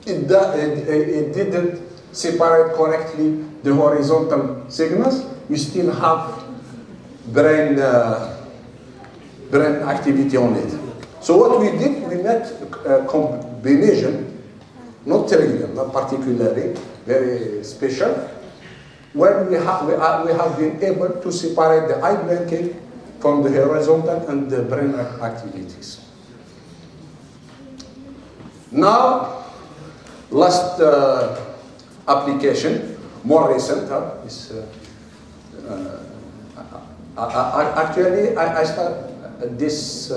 it didn't separate correctly the horizontal signals. We still have brain activity on it. So what we did, we made a combination, not trivial, not particularly, very special, where we have been able to separate the eye blinking from the horizontal and the brain activities. Now, last application, more recent, is actually I started this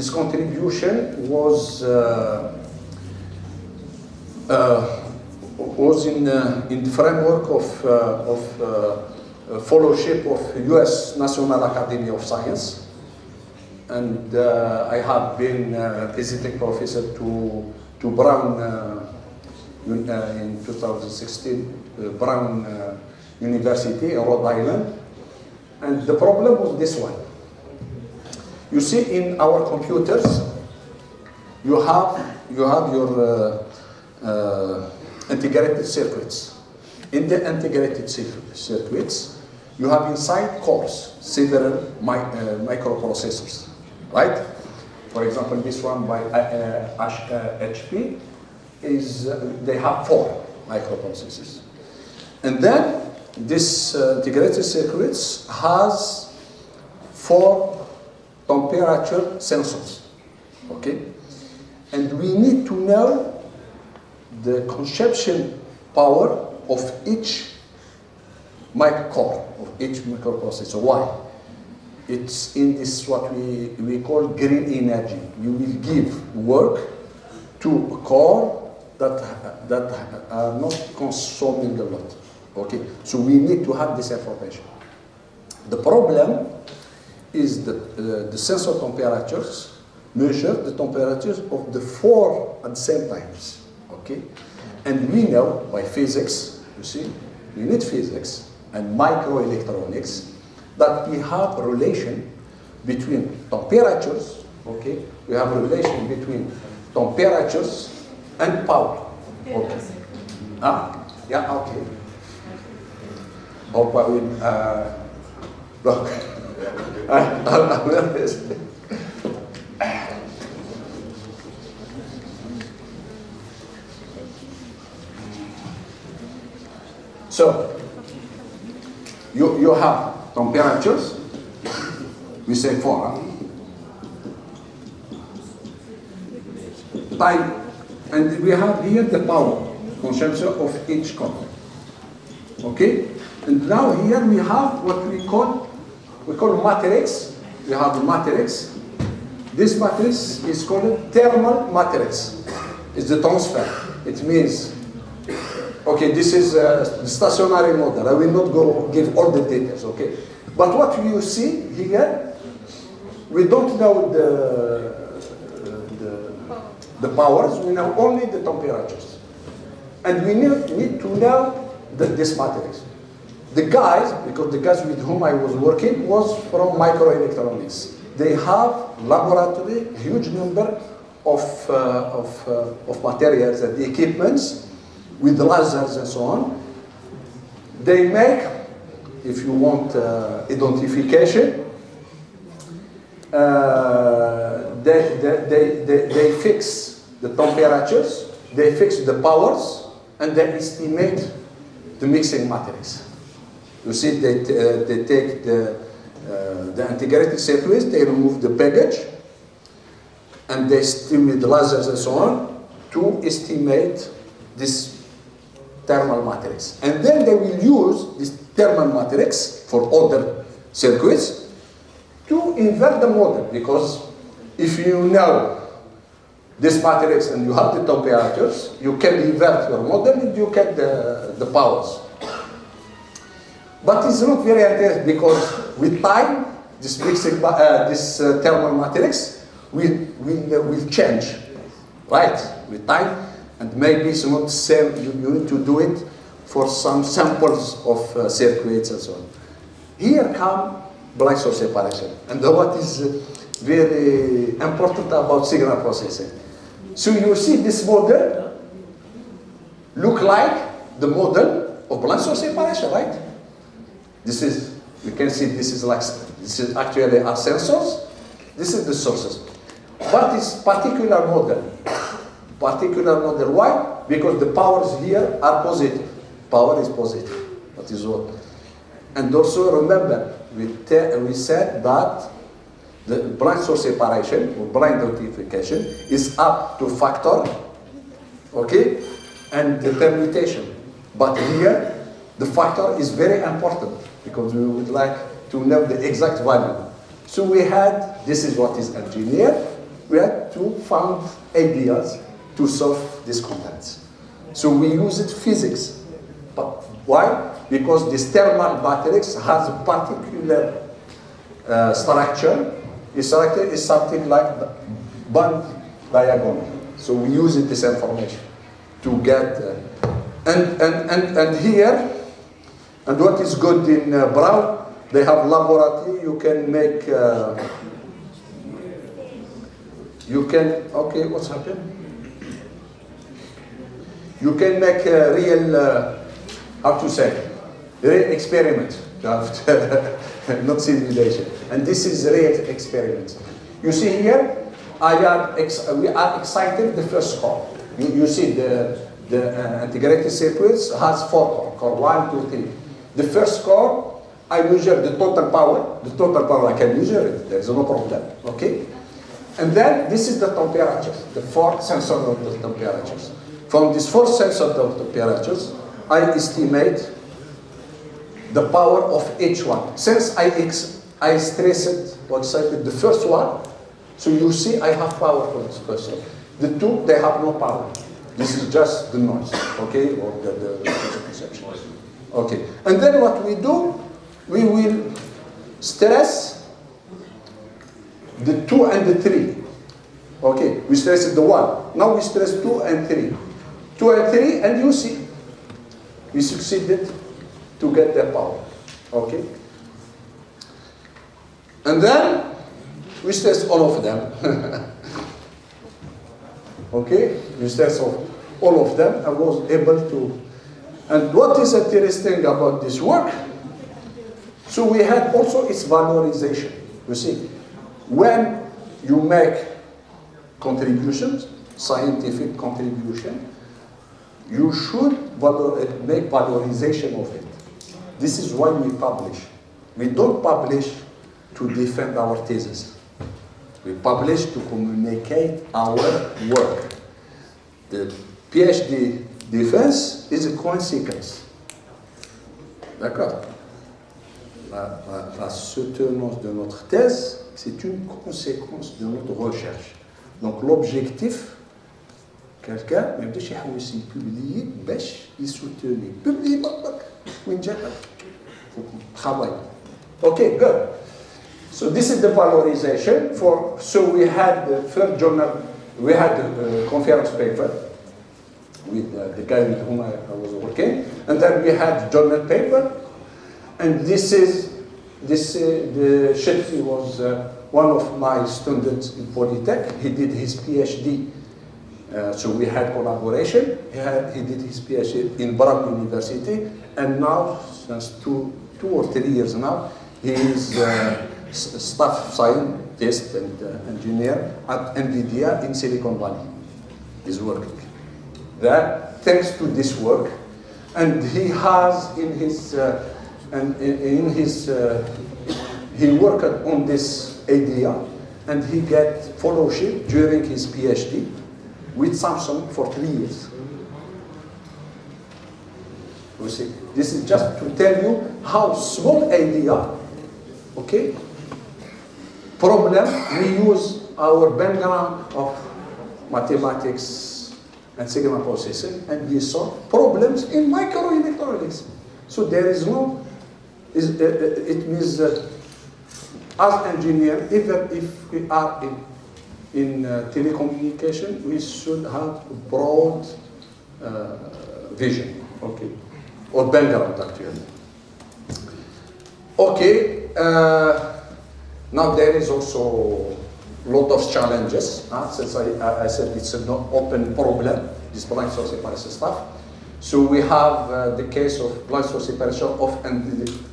contribution was in the framework of fellowship of U.S. National Academy of Science, and I have been visiting professor to Brown in 2016, Brown University in Rhode Island, and the problem was this one. You see, in our computers, you have your integrated circuits. In the integrated circuits, you have inside cores several microprocessors, right? For example, this one by HP they have 4 microprocessors, and then this integrated circuits has 4 temperature sensors, okay? And we need to know the consumption power of each core, of each microprocessor. Why? It's in this what we call green energy. You will give work to a core that are not consuming a lot. Okay, so we need to have this information. The problem is that the sensor temperatures measure the temperatures of the 4 at the same times. Okay, and we know by physics, you see, we need physics and microelectronics that we have a relation between temperatures. Okay, we have a relation between temperatures and power. Okay. Yeah, okay. Hope I will look. I will this. So you have temperatures. We say 4. time, and we have here the power consumption of each component. Okay, and now here we have what we call matrix. We have the matrix. This matrix is called thermal matrix. It's the transfer. It means, okay, this is the stationary model. I will not go give all the details, okay? But what you see here, we don't know the powers, we know only the temperatures. And we need to know this matrix. The guys, because the guys with whom I was working was from microelectronics. They have laboratory, huge number of materials and equipments with lasers and so on. They make, if you want identification, they fix the temperatures, they fix the powers, and they estimate the mixing matrix. You see, they take the integrated circuits, they remove the baggage, and they stimulate the lasers and so on to estimate this thermal matrix. And then they will use this thermal matrix for other circuits to invert the model, because if you know this matrix and you have the temperatures, you can invert your model and you get the powers. But it's not very interesting, because with time, this mixing, this thermal matrix will change, right? With time, and maybe it's not the same. You need to do it for some samples of circuits and so on. Here come blind source separation, and what is very important about signal processing. So you see this model look like the model of blind source separation, right? This is, you can see this is actually our sensors. This is the sources. But it's particular model. Particular model, why? Because the powers here are positive. Power is positive. That is what. And also remember, we said that the blind source separation or blind identification is up to factor, okay, and the permutation. But here, the factor is very important, because we would like to know the exact value. So we had, this is what is engineered, we had to find ideas to solve these contents. So we used physics. But why? Because this thermal matrix has a particular structure. Its structure is something like the band diagonal. So we use this information to get, and here, and what is good in Brown, they have laboratory, you can make, okay, what's happened? You can make a real, how to say, real experiment, not simulation. And this is real experiment. You see here, we are excited the first core. You see the integrated circuits has 4 core 1, 2, 3. The first core, I measure the total power. The total power, I can measure it. There is no problem. Okay? And then this is the temperature, the 4 sensors of the temperatures. From these 4 sensors of temperatures, I estimate the power of each one. Since I stressed or excited the first one, so you see I have power for this first one. The 2, they have no power. This is just the noise, okay, or the perception. Okay, and then what we do, we will stress the 2 and the 3. Okay, we stress the 1. Now we stress 2 and 3. 2 and 3, and you see, we succeeded to get their power. Okay? And then we stress all of them. Okay? We stress all of them and was able to. And what is interesting about this work? So we had also its valorization. You see, when you make contributions, scientific contribution, you should make valorization of it. This is why we publish. We don't publish to defend our thesis. We publish to communicate our work. The PhD defense is a consequence. D'accord? La soutenance de notre thèse, c'est une conséquence de notre recherche. Donc l'objectif, quelqu'un ما يبداش يحوس يبوبليي باش يسوتوني. Publier برك وين جاك؟ travail. Okay, good. So this is the valorization for. So we had the third journal. We had a conference paper with the guy with whom I was working, and then we had journal paper. And this is the Shetty was one of my students in Polytech. He did his PhD, so we had collaboration. He did his PhD in Barak University, and now since two or 3 years now, he is staff scientist and engineer at NVIDIA in Silicon Valley. He's working there thanks to this work, and he has he worked on this idea, and he get fellowship during his PhD with Samsung for 3 years. You see, this is just to tell you how small idea, okay, problem, we use our background of mathematics and signal processing, and we solve problems in microelectronics. So there is no, it means as engineer, even if we are in telecommunication, we should have a broad vision, okay, or background actually. Okay, now there is also a lot of challenges. Since I said it's an open problem, this blind source separation stuff. So we have the case of blind source separation of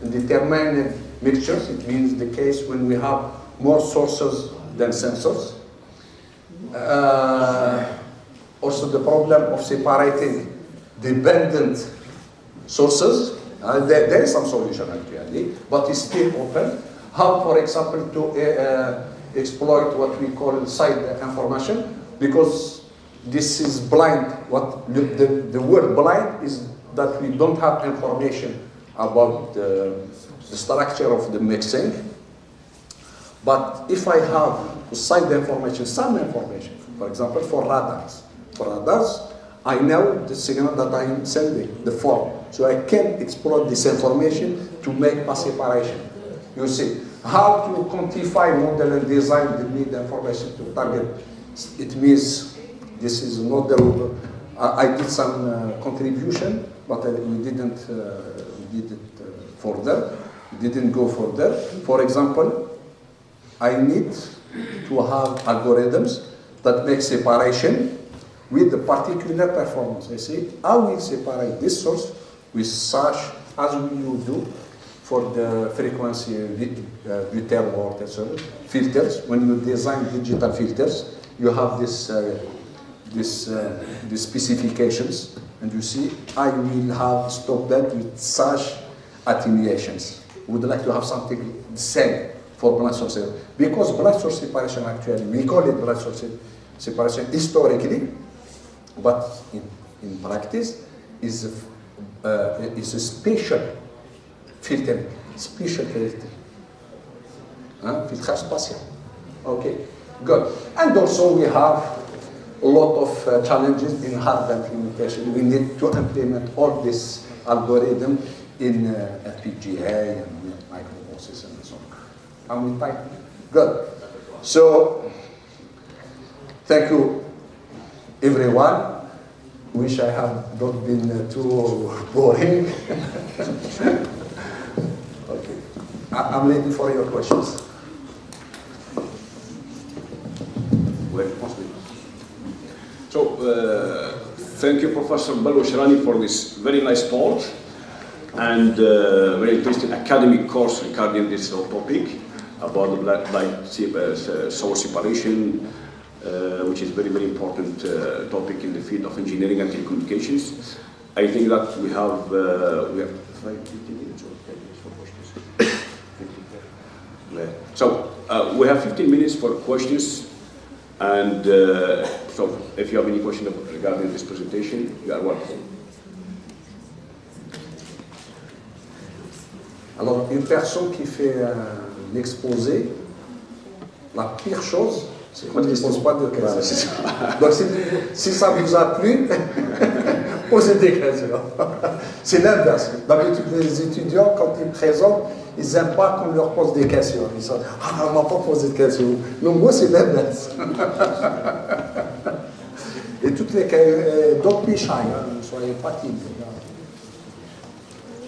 indeterminate mixtures. It means the case when we have more sources than sensors. Also the problem of separating dependent sources. There is some solution actually, but it's still open. How, for example, to exploit what we call side information, because this is blind. What the word blind is that we don't have information about the structure of the mixing. But if I have side information, some information, for example, for radars, I know the signal that I am sending, the form. So I can exploit this information to make a separation. You see, how to quantify, model, and design the need information to target. It means this is not the. I did some contribution, but we didn't further. We didn't go further. For example, I need to have algorithms that make separation with the particular performance. I say, I will separate this source with such as you do for the frequency filters. When you design digital filters, you have this specifications, and you see, I will have stop that with such attenuations. Would like to have something the same for blind source separation. Because blind source separation actually, we call it blind source separation historically, but in practice is a spatial filtering, filtrage spatial. Okay, good. And also we have a lot of challenges in hardware implementation. We need to implement all this algorithm in FPGA and microprocessor and so on. How many time? Good. So, thank you, everyone. Wish I have not been too boring. Okay. I'm ready for your questions. So, thank you, Professor Balwashrani, for this very nice talk and very interesting academic course regarding this topic about the blind source separation, which is very, very important topic in the field of engineering and telecommunications. I think that we have 15 minutes or 10 minutes for questions. So we have 15 minutes for questions. And so if you have any question regarding this presentation, you are welcome. Alors, une personne qui fait un exposé, la pire chose, c'est qu'on ne pose pas de questions. Donc, si ça vous a plu, posez des questions. C'est l'inverse. D'habitude, les étudiants, quand ils présentent, ils n'aiment pas qu'on leur pose des questions. Ils disent « Ah, on ne m'a pas posé de questions. » Donc, moi, c'est l'inverse. Et toutes les questions, don't be shy, ne soyez pas timides.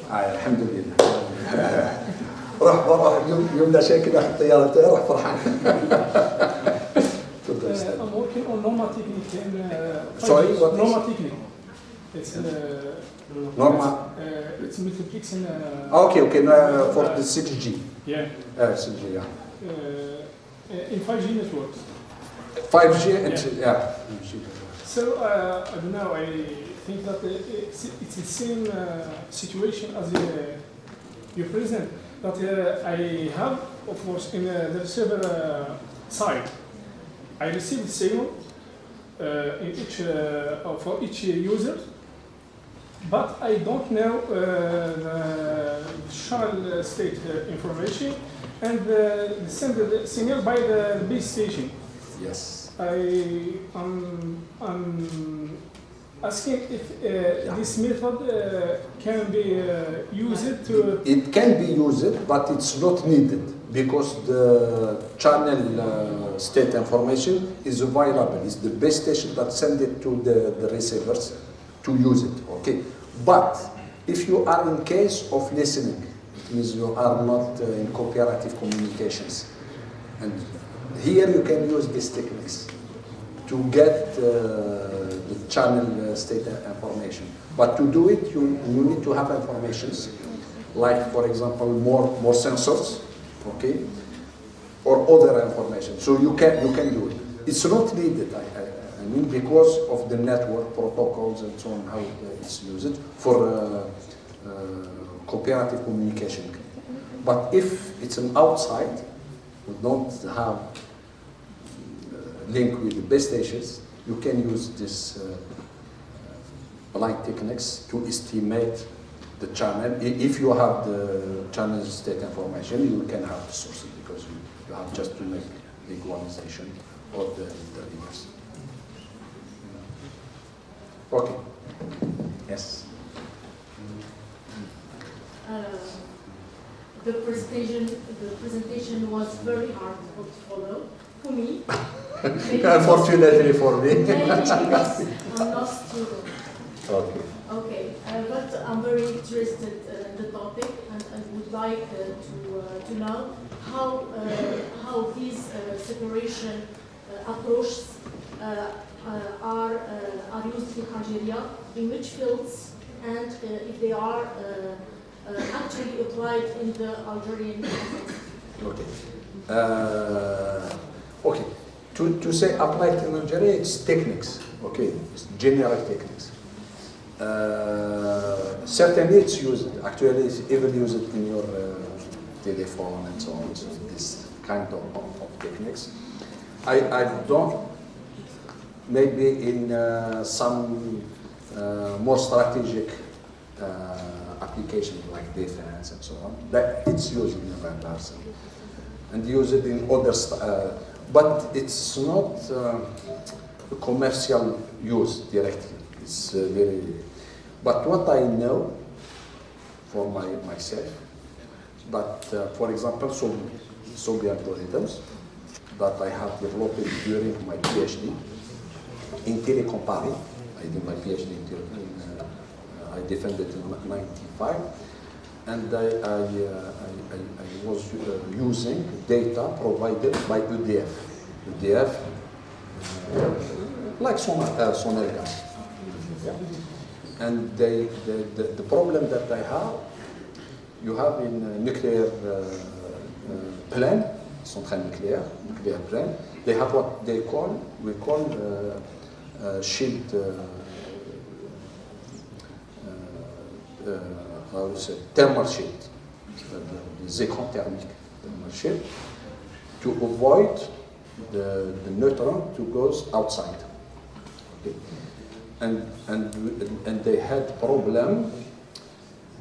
Alhamdulillah. روح بروح يوم لا شاكل اخذ الطياره تاعي روح فرحان. I'm working on normal technique in Sorry, what is? normal technique. It's Normal. It's multiplexing. Okay, for the 6G. Yeah. 6G, yeah. In 5G networks. 5G and yeah. So I don't know. I think that it's the same situation as you present. But I have, of course, in the receiver side, I receive the signal in each for each user, but I don't know the channel state information and send the signal by the base station. Yes. I'm asking if this method can be used to... It can be used, but it's not needed because the channel state information is available. It's the base station that send it to the receivers to use it, okay? But if you are in case of listening, it means you are not in cooperative communications. And here you can use these techniques to get the channel state information. But to do it, you need to have informations, like, for example, more sensors, okay, or other information. So you can do it. It's not needed, I mean, because of the network protocols and so on, how it's used for cooperative communication. But if it's an outside, we don't have link with the base stations, you can use this blind techniques to estimate the channel. If you have the channel state information, you can have the sources because you have just to make the equalization of the layers. Okay. Yes. The presentation was very hard to follow for me. Unfortunately for me. I'm not student. Okay. Okay, but I'm very interested in the topic, and I would like to know how these separation approaches are used in Algeria, in which fields, and if they are actually applied in the Algerian context. Okay. Okay. To say applied in Algeria, it's techniques. Okay, it's general techniques. Certainly, it's used. Actually, it's even used in your telephone and so on. So this kind of techniques. I don't. Maybe in some more strategic applications like defense and so on, that it's used in radars and used in other, but it's not commercial use directly. It's very. But what I know for myself, but for example, some algorithms that I have developed during my PhD in telecom. I did my PhD in I defended in '95, and I was using data provided by EDF. EDF, like Sonelgas. Yeah. And the problem that I have, you have in nuclear plant, central nuclear plant, they have what we call shield, how to say, thermal shield, the écrans thermiques, thermal shield, to avoid the neutron to goes outside. Okay. And they had problem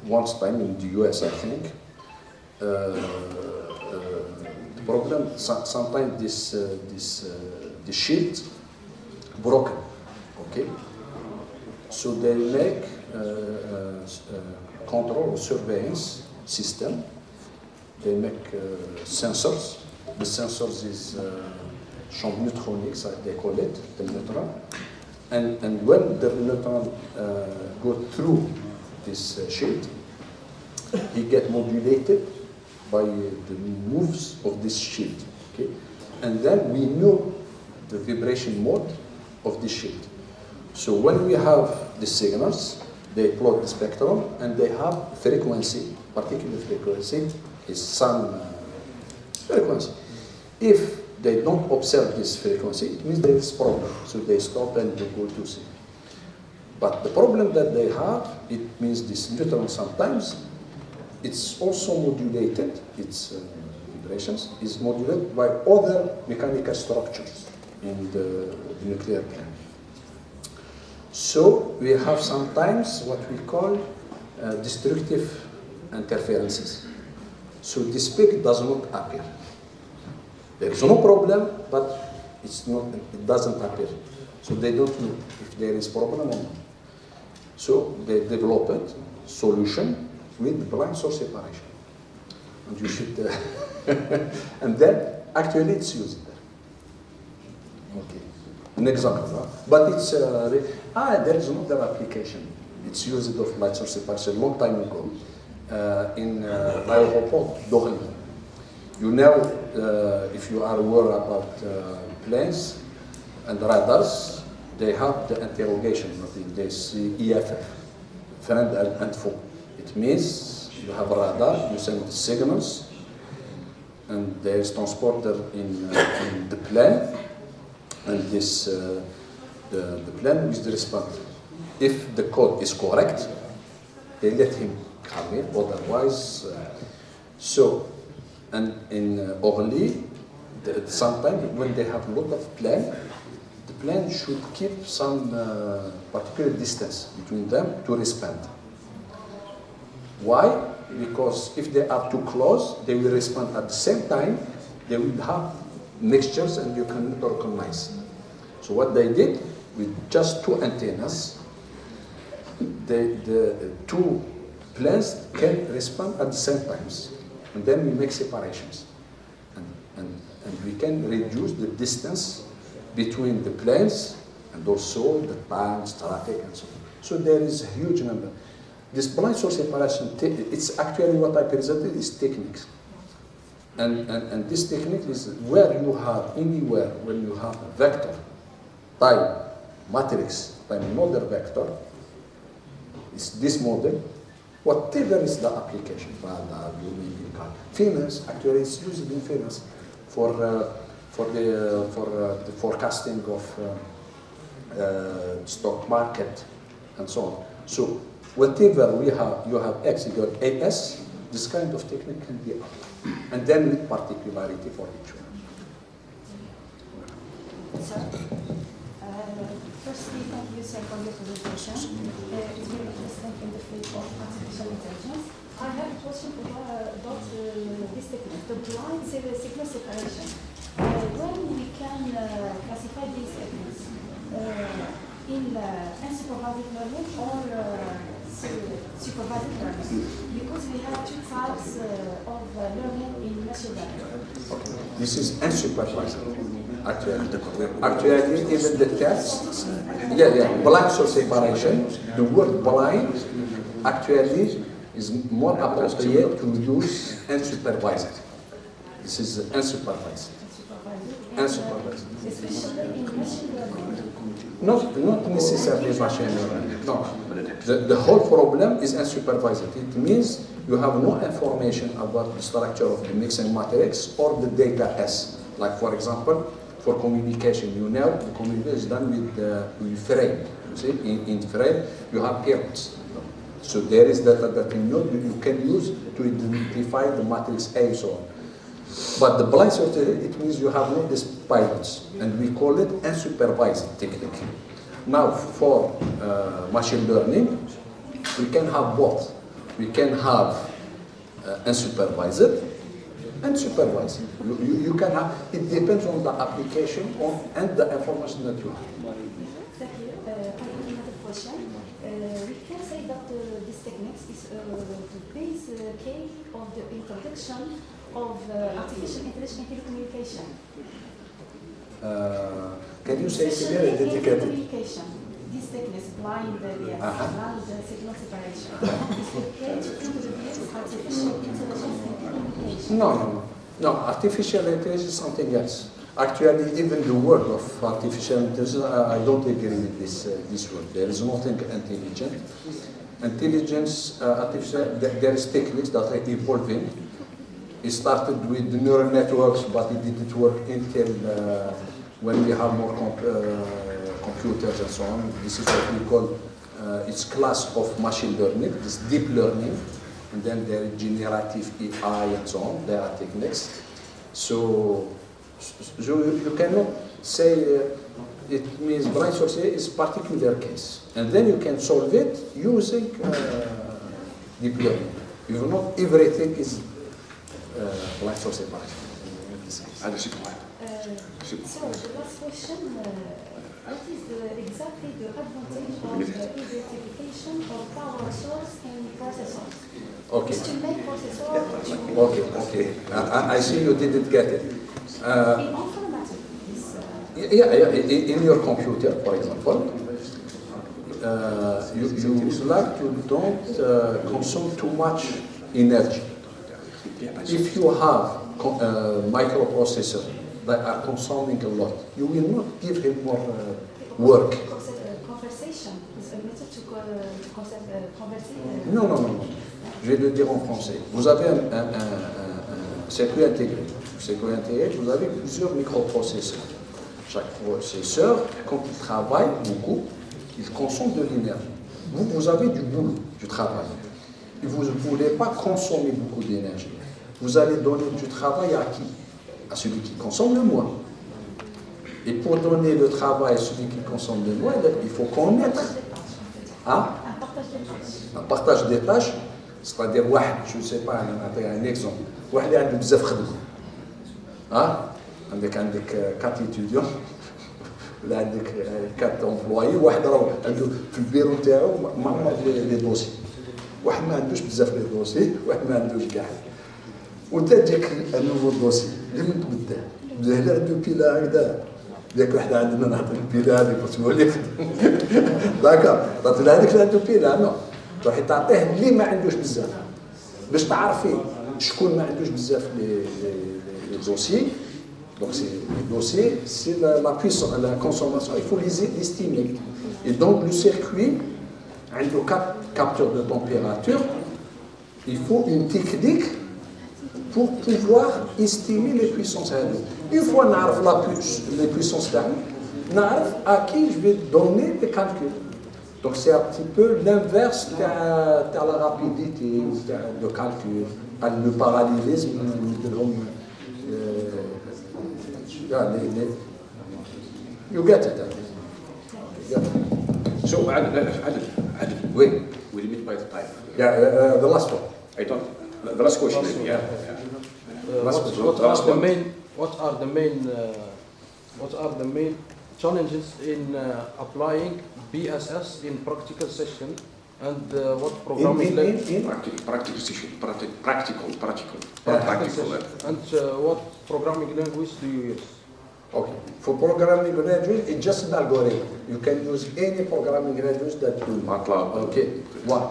once time in the US, I think. The problem sometimes the shield broken. Okay, so they make control or surveillance system. They make sensors. The sensors is champ neutronics, they call it, the neutron. And when the neutron go through this shield, he get modulated by the moves of this shield. Okay, and then we know the vibration mode of the shield. So when we have the signals, they plot the spectrum and they have frequency, particular frequency is some frequency. If they don't observe this frequency, it means there is problem. So they stop and they go to see. But the problem that they have, it means this neutron sometimes, it's also modulated, its vibrations is modulated by other mechanical structures in the nuclear plant. So we have sometimes what we call destructive interferences. So this peak does not appear. There is no problem, but it doesn't appear. So they don't know if there is problem or not. So they developed solution with blind source separation. And you should, and then actually it's used there. Okay, an example, huh? But it's, there is another application. It's used of light source separation a long time ago in l'aéroport d'Orly. You know, if you are aware about planes and radars, they have the interrogation of this EFF, friend and foe. It means you have a radar, you send signals, and there is transporter in the plane, and this the plane is the responder. If the code is correct, they let him come in. Otherwise, so and in Orly, sometimes when they have a lot of plane, the plane should keep some particular distance between them to respond. Why? Because if they are too close, they will respond at the same time. They will have mixtures and you cannot recognize. So what they did with just two antennas, the two planes can respond at the same times. And then we make separations. And we can reduce the distance between the planes and also the bands, traffic, and so on. So there is a huge number. This blind source separation, it's actually what I presented is techniques. And this technique is where you have, anywhere when you have a vector, time, matrix, time another vector, it's this model, whatever is the application, finance, actually it's used in finance for the forecasting of stock market and so on. So whatever you have X equal AS, this kind of technique can be applied. And then with particularity for each one. Sir, firstly, thank you, sir, for your presentation. It's very interesting in the field of artificial intelligence. I have a question about this technique, the blind signal separation. When we can classify these techniques in unsupervised learning or supervised learning, because we have two types of learning in machine learning. This is unsupervised. Actually, even the tests, blind source separation, the word blind actually is more appropriate to use unsupervised. This is unsupervised. Unsupervised. Especially in machine learning. Not necessarily machine learning. No. The whole problem is unsupervised. It means you have no information about the structure of the mixing matrix or the data S. Like for example, for communication, you know the communication is done with frame. You see, in frame you have pairs. So there is data that you know you can use to identify the matrix A, so on. But the blind sortie, it means you have not these pilots, and we call it unsupervised technique. Now, for machine learning, we can have both. We can have unsupervised and supervised. You can have, it depends on the application and the information that you have. Thank you. I have another question. We can say that this technique is the base key of the introduction of artificial intelligence in telecommunication. Can you say Especially again? in Dedicated. telecommunication, this technique, blind signal separation, is the key to introduce artificial intelligence in telecommunication. No. Artificial intelligence is something else. Actually, even the word of artificial intelligence, I don't agree with this word. There is nothing intelligent. Intelligence, there is techniques that are evolving. It started with the neural networks, but it didn't work until when we have more computers and so on. This is what we call its class of machine learning, this deep learning, and then there is generative AI and so on. There are techniques. So you cannot say it means blind sortie is particular case, and then you can solve it using deep learning. You know, everything is blind sortie. So the last question, what is exactly the advantage of identification of power source and processors? Okay. Is to make processor Okay. I see you didn't get it. in informatics. In your computer, for example, you like to don't consume too much energy. If you have microprocessor that are consuming a lot, you will not give him more work. Conversation is a method to convert. Non. Je vais le dire en français. Vous avez un circuit intégré. Circuit intégré, vous avez plusieurs microprocesseurs. Chaque processeur, quand il travaille beaucoup, il consomme de l'énergie. Vous avez du boulot, du travail. Et vous ne voulez pas consommer beaucoup d'énergie. Vous allez donner du travail à qui? À celui qui consomme le moins. Et pour donner le travail à celui qui consomme le moins, il faut connaître un partage des tâches. C'est-à-dire, je ne sais pas, un exemple. واحد اللي عنده بزاف خدمه عندك 4 étudiants ولا عندك 4 امبلويي واحد راه عنده في البيرو تاعو معمر لي دوسي واحد ما عندوش بزاف لي دوسي واحد ما عندوش كاع وانت تجيك النوفو دوسي اللي من تبداه اللي عنده بيلا هكذا ياك واحد عندنا نعطيك البيلا هذيك وتقول لك داكا عطيت هذيك اللي عنده بيلا نو تروحي تعطيه اللي ما عندوش بزاف باش تعرفي شكون ما عندوش بزاف لي دوسي. Donc les dossiers, c'est la puissance, la consommation, il faut les estimer. Et donc le circuit, avec le capteur de température, il faut une technique pour pouvoir estimer les puissances. Une fois qu'on a les puissances, on a à qui je vais donner des calculs. Donc c'est un petit peu l'inverse de la rapidité de calcul, le parallélisme de l'homme. You get it. So, Adil, Oui. we limit by the time. Yeah, the last one. I don't. The last question. What are the main challenges in applying BSS in practical session, and what programming Practical session, practical. and what programming language do you use? Okay. For programming language, it's just an algorithm. You can use any programming language that you want. MATLAB. Okay. 1.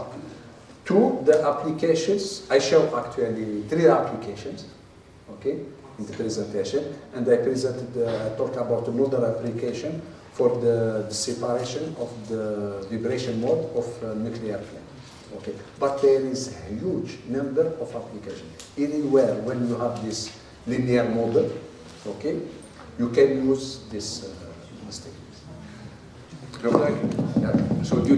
2, the applications. I show actually 3 applications. Okay. In the presentation, and I presented, talk about another application for the separation of the vibration mode of nuclear plant. Okay, but there is a huge number of applications. Anywhere when you have this linear model, okay, you can use this technique. So due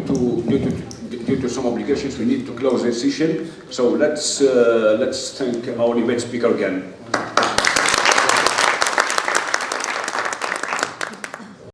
to some obligations, we need to close this session. So let's thank our debate speaker again.